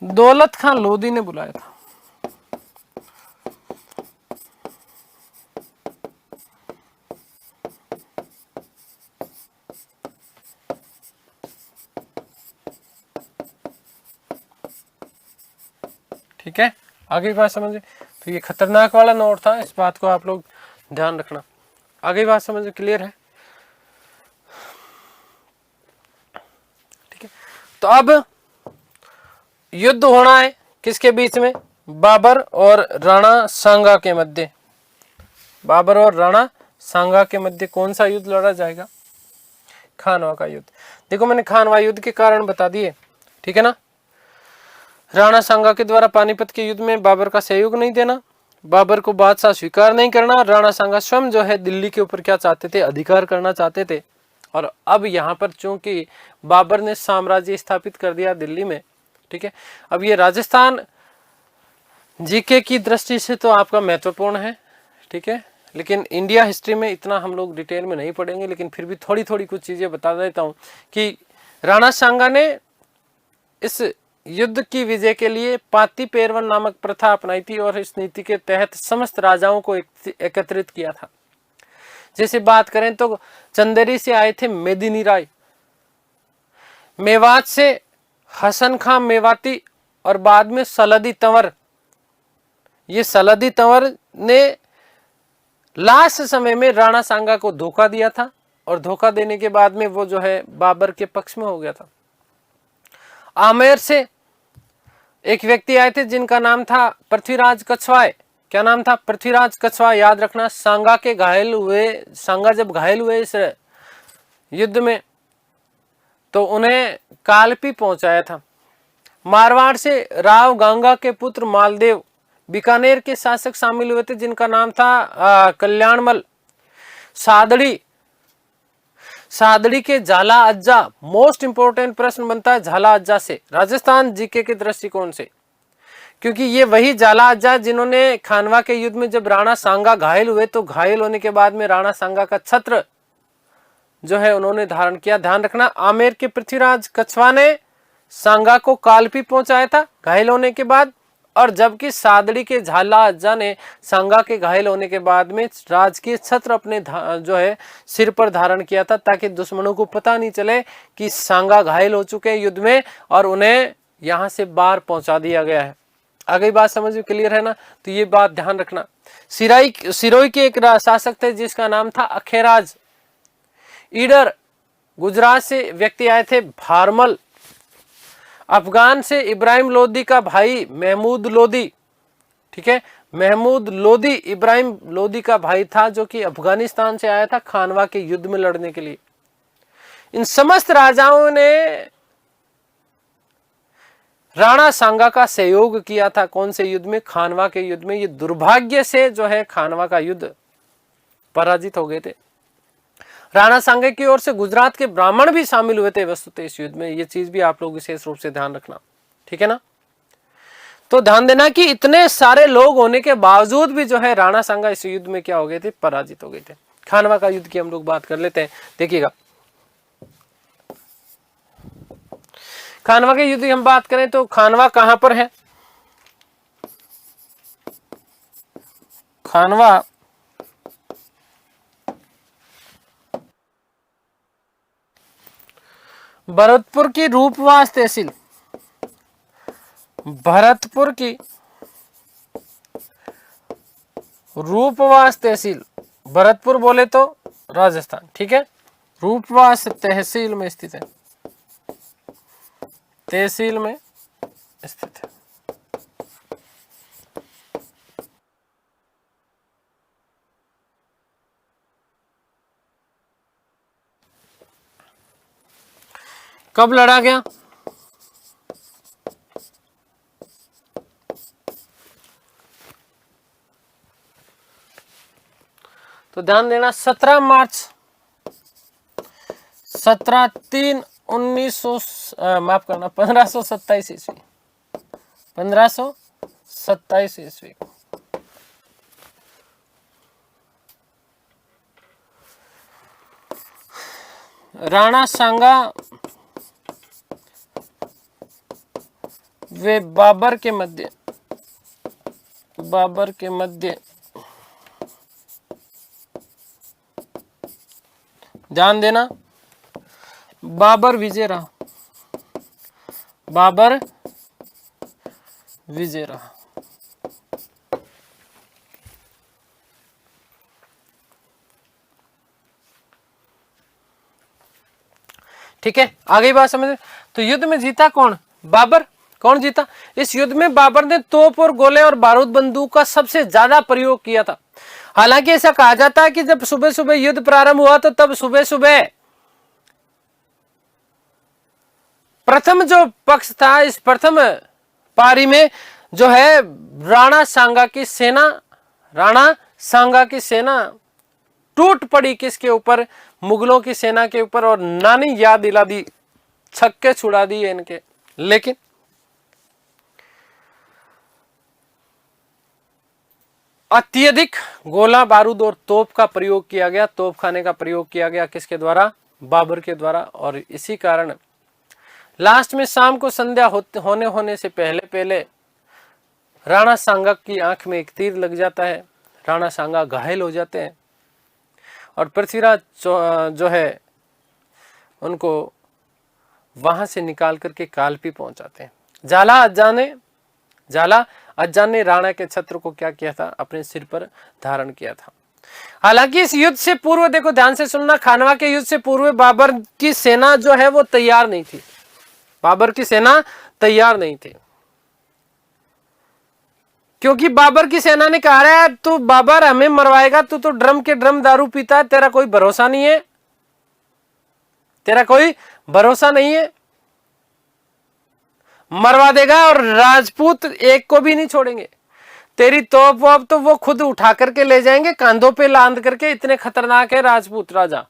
दौलत खां लोधी ने बुलाया था। ठीक है, आगे बात समझे। तो ये खतरनाक वाला नोट था, इस बात को आप लोग ध्यान रखना। आगे बात समझ क्लियर है। ठीक है, तो अब युद्ध होना है किसके बीच में, बाबर और राणा सांगा के मध्य। बाबर और राणा सांगा के मध्य कौन सा युद्ध लड़ा जाएगा, खानवा का युद्ध। देखो मैंने खानवा युद्ध के कारण बता दिए, ठीक है ना। राणा सांगा के द्वारा पानीपत के युद्ध में बाबर का सहयोग नहीं देना, बाबर को बादशाह स्वीकार नहीं करना, राणा सांगा स्वयं जो है दिल्ली के ऊपर क्या चाहते थे, अधिकार करना चाहते थे। और अब यहाँ पर चूंकि बाबर ने साम्राज्य स्थापित कर दिया दिल्ली में, ठीक है, अब ये राजस्थान जीके की दृष्टि से तो आपका महत्वपूर्ण है, ठीक है, लेकिन इंडिया हिस्ट्री में इतना हम लोग डिटेल में नहीं पढ़ेंगे, लेकिन फिर भी थोड़ी थोड़ी कुछ चीजें बता देता हूँ कि राणा सांगा ने इस युद्ध की विजय के लिए पाती पेरवन नामक प्रथा अपनाई थी और इस नीति के तहत समस्त राजाओं को एकत्रित किया था। जैसे बात करें तो चंदेरी से आए थे मेदिनी राय, मेवात से हसन खां मेवाती और बाद में सलदी तंवर। ये सलदी तंवर ने लास्ट समय में राणा सांगा को धोखा दिया था और धोखा देने के बाद में वो जो है बाबर के पक्ष में हो गया था। आमेर से एक व्यक्ति आए थे जिनका नाम था पृथ्वीराज कछवाए। क्या नाम था? पृथ्वीराज कछवाए। याद रखना, सांगा जब घायल हुए इस युद्ध में तो उन्हें कालपी पहुंचाया था। मारवाड़ से राव गंगा के पुत्र मालदेव। बीकानेर के शासक शामिल हुए थे जिनका नाम था कल्याणमल। सादड़ी के झाला अज्जा। मोस्ट इंपोर्टेंट प्रश्न बनता है झाला अज्जा से, राजस्थान जीके के दृष्टिकोण से, क्योंकि ये वही झाला अज्जा जिन्होंने खानवा के युद्ध में जब राणा सांगा घायल हुए तो घायल होने के बाद में राणा सांगा का छत्र जो है उन्होंने धारण किया। ध्यान रखना, आमेर के पृथ्वीराज कछवा ने सांगा को कालपी पहुंचाया था घायल होने के बाद, और जबकि सादड़ी के झाला अज्जा ने सांगा के घायल होने के बाद में राजकीय छत्र अपने जो है सिर पर धारण किया था, ताकि दुश्मनों को पता नहीं चले कि सांगा घायल हो चुके हैं युद्ध में और उन्हें यहां से बाहर पहुंचा दिया गया है। आगे बात समझ में क्लियर है ना? तो ये बात ध्यान रखना। सिरोही के एक शासक थे जिसका नाम था अखेराज। ईडर गुजरात से व्यक्ति आए थे भारमल। अफगान से इब्राहिम लोदी का भाई महमूद लोदी। ठीक है, महमूद लोदी इब्राहिम लोदी का भाई था जो कि अफगानिस्तान से आया था खानवा के युद्ध में लड़ने के लिए। इन समस्त राजाओं ने राणा सांगा का सहयोग किया था। कौन से युद्ध में? खानवा के युद्ध में। ये दुर्भाग्य से जो है खानवा का युद्ध पराजित हो गए थे। राणा सांगा की ओर से गुजरात के ब्राह्मण भी शामिल हुए थे वस्तुतः इस युद्ध में। ये चीज भी आप लोग विशेष रूप से ध्यान रखना, ठीक है ना? तो ध्यान देना कि इतने सारे लोग होने के बावजूद भी जो है राणा सांगा इस युद्ध में क्या हो गए थे? पराजित हो गए थे। खानवा का युद्ध की हम लोग बात कर लेते हैं। देखिएगा, खानवा के युद्ध की हम बात करें तो खानवा कहां पर है? खानवा भरतपुर की रूपवास तहसील, भरतपुर की रूपवास तहसील, भरतपुर बोले तो राजस्थान, ठीक है, रूपवास तहसील में स्थित है, तहसील में स्थित है। कब लड़ा गया? तो ध्यान देना 17 मार्च 1527 ईस्वी, 1527 ईस्वी। राणा सांगा वे बाबर के मध्य ध्यान देना, बाबर विजय रहा, बाबर विजय रहा। ठीक है, आगे बात समझ। तो युद्ध में जीता कौन? बाबर। कौन जीता? इस युद्ध में बाबर ने तोप और गोले और बारूद बंदूक का सबसे ज्यादा प्रयोग किया था। हालांकि ऐसा कहा जाता है कि जब सुबह सुबह युद्ध प्रारंभ हुआ तो तब सुबह सुबह प्रथम जो पक्ष था, इस प्रथम पारी में जो है राणा सांगा की सेना टूट पड़ी। किसके ऊपर? मुगलों की सेना के ऊपर, और नानी याद दिला दी, छक्के छुड़ा दिए इनके। लेकिन अत्यधिक गोला बारूद और तोप का प्रयोग किया गया, तोप खाने का प्रयोग किया गया। किसके द्वारा? बाबर के द्वारा। और इसी कारण लास्ट में शाम को संध्या होने से पहले पहले राणा सांगा की आंख में एक तीर लग जाता है, राणा सांगा घायल हो जाते हैं और पृथ्वीराज जो है उनको वहां से निकाल करके कालपी पहुंचाते हैं। झाला अज्जान ने राणा के छत्र को क्या किया था, अपने सिर पर धारण किया था। हालांकि इस युद्ध से पूर्व, देखो ध्यान से सुनना, खानवा के युद्ध से पूर्व बाबर की सेना जो है वो तैयार नहीं थी, बाबर की सेना तैयार नहीं थी, क्योंकि बाबर की सेना ने कहा है तू बाबर हमें मरवाएगा, तू तो ड्रम के ड्रम दारू पीता है, तेरा कोई भरोसा नहीं है, तेरा कोई भरोसा नहीं है, मरवा देगा और राजपूत एक को भी नहीं छोड़ेंगे, तेरी तोप वोप तो वो खुद उठा करके ले जाएंगे कांधों पे लांद करके, इतने खतरनाक है राजपूत राजा।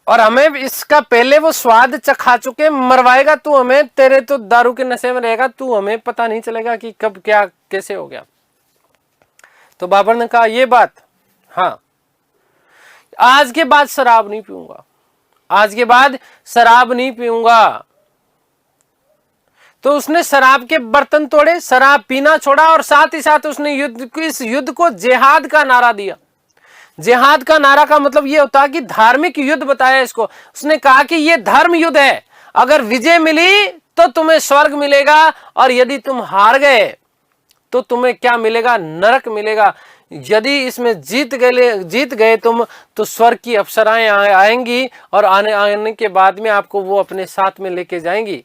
और हमें इसका पहले वो स्वाद चखा चुके, मरवाएगा तू हमें, तेरे तो दारू के नशे में रहेगा तू, हमें पता नहीं चलेगा कि कब क्या कैसे हो गया। तो बाबर ने कहा ये बात, हाँ आज के बाद शराब नहीं पीऊंगा, आज के बाद शराब नहीं पीऊंगा। तो उसने शराब के बर्तन तोड़े, शराब पीना छोड़ा और साथ ही साथ उसने इस युद्ध को जिहाद का नारा दिया। जिहाद का नारा का मतलब यह होता है कि धार्मिक युद्ध बताया इसको। उसने कहा कि यह धर्म युद्ध है, अगर विजय मिली तो तुम्हें स्वर्ग मिलेगा और यदि तुम हार गए तो तुम्हें क्या मिलेगा, नरक मिलेगा। यदि इसमें जीत गए तुम तो स्वर्ग की अप्सराएं आएंगी और आने के बाद में आपको वो अपने साथ में लेके जाएंगी।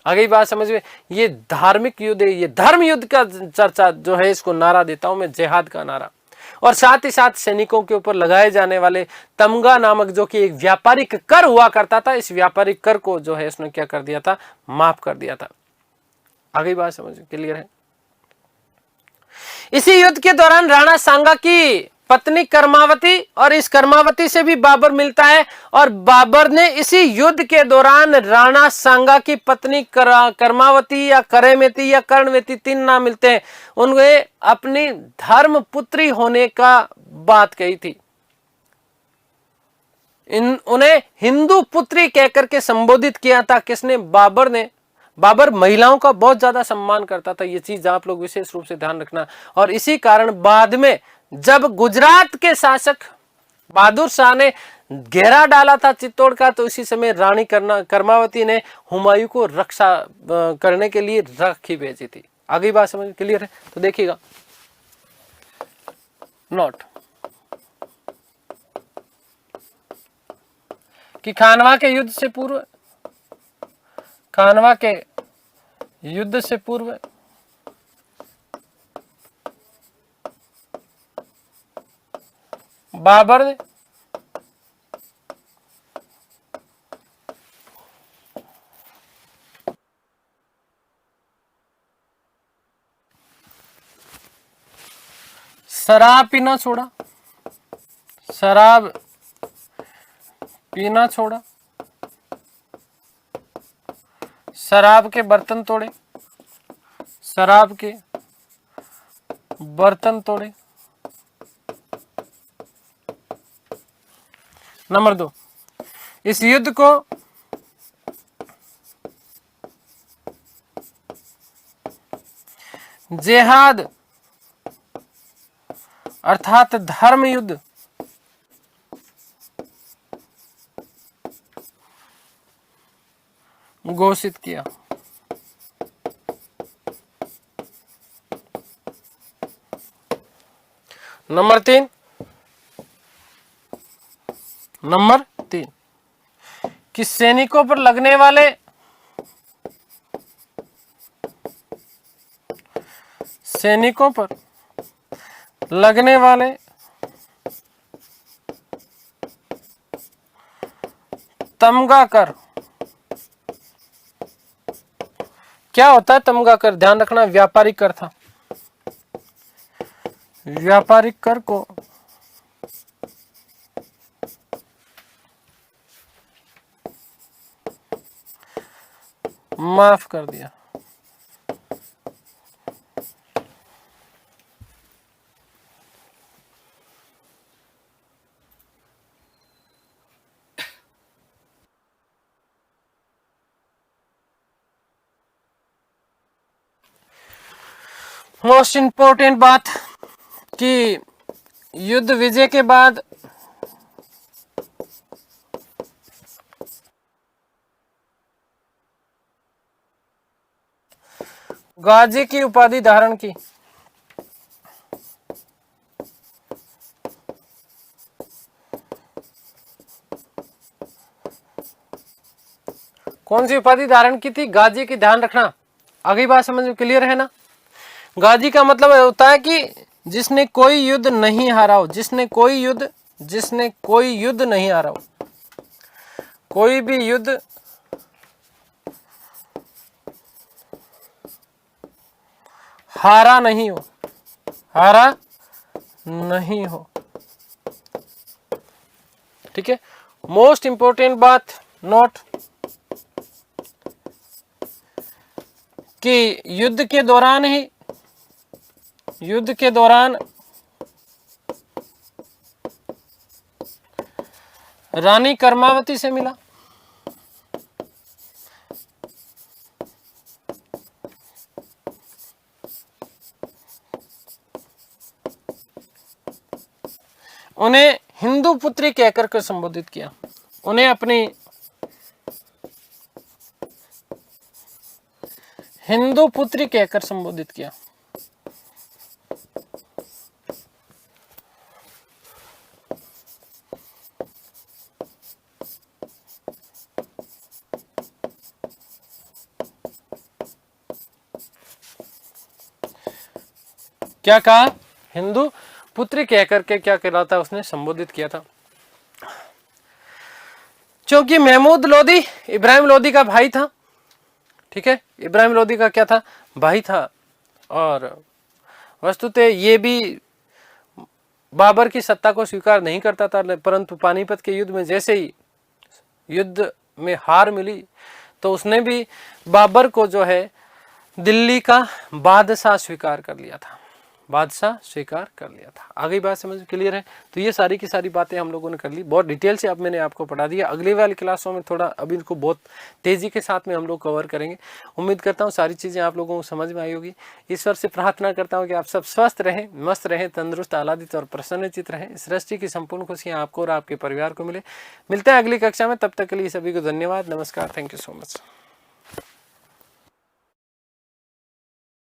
आगे बात समझ में, ये धार्मिक युद्ध है, ये धर्म युद्ध का चर्चा जो है इसको नारा देता हूं मैं, जिहाद का नारा। और साथ ही साथ सैनिकों के ऊपर लगाए जाने वाले तमगा नामक जो कि एक व्यापारिक कर हुआ करता था, इस व्यापारिक कर को जो है इसने क्या कर दिया था, माफ कर दिया था। आगे बात समझ क्लियर है। इसी युद्ध के दौरान राणा सांगा की पत्नी कर्मावती, और इस कर्मावती से भी बाबर मिलता है, और बाबर ने इसी युद्ध के दौरान राणा सांगा की पत्नी कर्मावती या करेमेती या कर्णवेती, 3 नाम मिलते हैं, उन्हें अपनी धर्म पुत्री होने का बात कही थी। उन्हें हिंदू पुत्री कहकर के संबोधित किया था किसने, बाबर ने। बाबर महिलाओं का बहुत ज्यादा सम्मान करता था, ये चीज आप लोग विशेष रूप से ध्यान रखना। और इसी कारण बाद में जब गुजरात के शासक बहादुर शाह ने घेरा डाला था चित्तौड़ का, तो इसी समय रानी कर्मावती ने हुमायूं को रक्षा करने के लिए राखी भेजी थी। आगे बात समझ क्लियर है। तो देखिएगा, नोट कि खानवा के युद्ध से पूर्व, खानवा के युद्ध से पूर्व बाबर ने शराब पीना छोड़ा, शराब पीना छोड़ा, शराब के बर्तन तोड़े, शराब के बर्तन तोड़े। नंबर 2, इस युद्ध को जिहाद अर्थात धर्म युद्ध घोषित किया। नंबर 3, कि सैनिकों पर लगने वाले तमगा कर। क्या होता है तमगा कर, ध्यान रखना, व्यापारिक कर था। व्यापारिक कर को माफ कर दिया। मोस्ट इंपॉर्टेंट बात कि युद्ध विजय के बाद गाजी की उपाधि धारण की। कौन सी उपाधि धारण की थी? गाजी की। ध्यान रखना, आगे बात समझ में क्लियर है ना। गाजी का मतलब होता है कि जिसने कोई युद्ध नहीं हारा हो, जिसने कोई युद्ध नहीं हारा हो, कोई भी युद्ध हारा नहीं हो, हारा नहीं हो। ठीक है, मोस्ट इंपोर्टेंट बात नोट कि युद्ध के दौरान रानी कर्मावती से मिला। उन्हें हिंदू पुत्री कहकर के संबोधित किया। उन्हें अपनी हिंदू पुत्री कहकर संबोधित किया। क्या कहा? हिंदू पुत्री कहकर के क्या कहलाता है, उसने संबोधित किया था। क्योंकि महमूद लोदी इब्राहिम लोदी का भाई था। ठीक है, इब्राहिम लोदी का क्या था? भाई था। और वस्तुतः ये भी बाबर की सत्ता को स्वीकार नहीं करता था, परंतु पानीपत के युद्ध में जैसे ही युद्ध में हार मिली तो उसने भी बाबर को जो है दिल्ली का बादशाह स्वीकार कर लिया था, बादशाह स्वीकार कर लिया था। आगे बात समझ क्लियर है? तो ये सारी की सारी बातें हम लोगों ने कर ली, बहुत डिटेल से अब मैंने आपको पढ़ा दिया। अगली वाली क्लासों में थोड़ा अभी इनको बहुत तेजी के साथ में हम लोग कवर करेंगे। उम्मीद करता हूँ सारी चीज़ें आप लोगों को समझ में आई होगी। ईश्वर से प्रार्थना करता हूँ कि आप सब स्वस्थ रहें, मस्त रहें, तंदुरुस्त, आह्लादित और प्रसन्नचित रहें। सृष्टि की संपूर्ण खुशियाँ आपको और आपके परिवार को मिले। मिलते हैं अगली कक्षा में, तब तक के लिए सभी को धन्यवाद, नमस्कार, थैंक यू सो मच।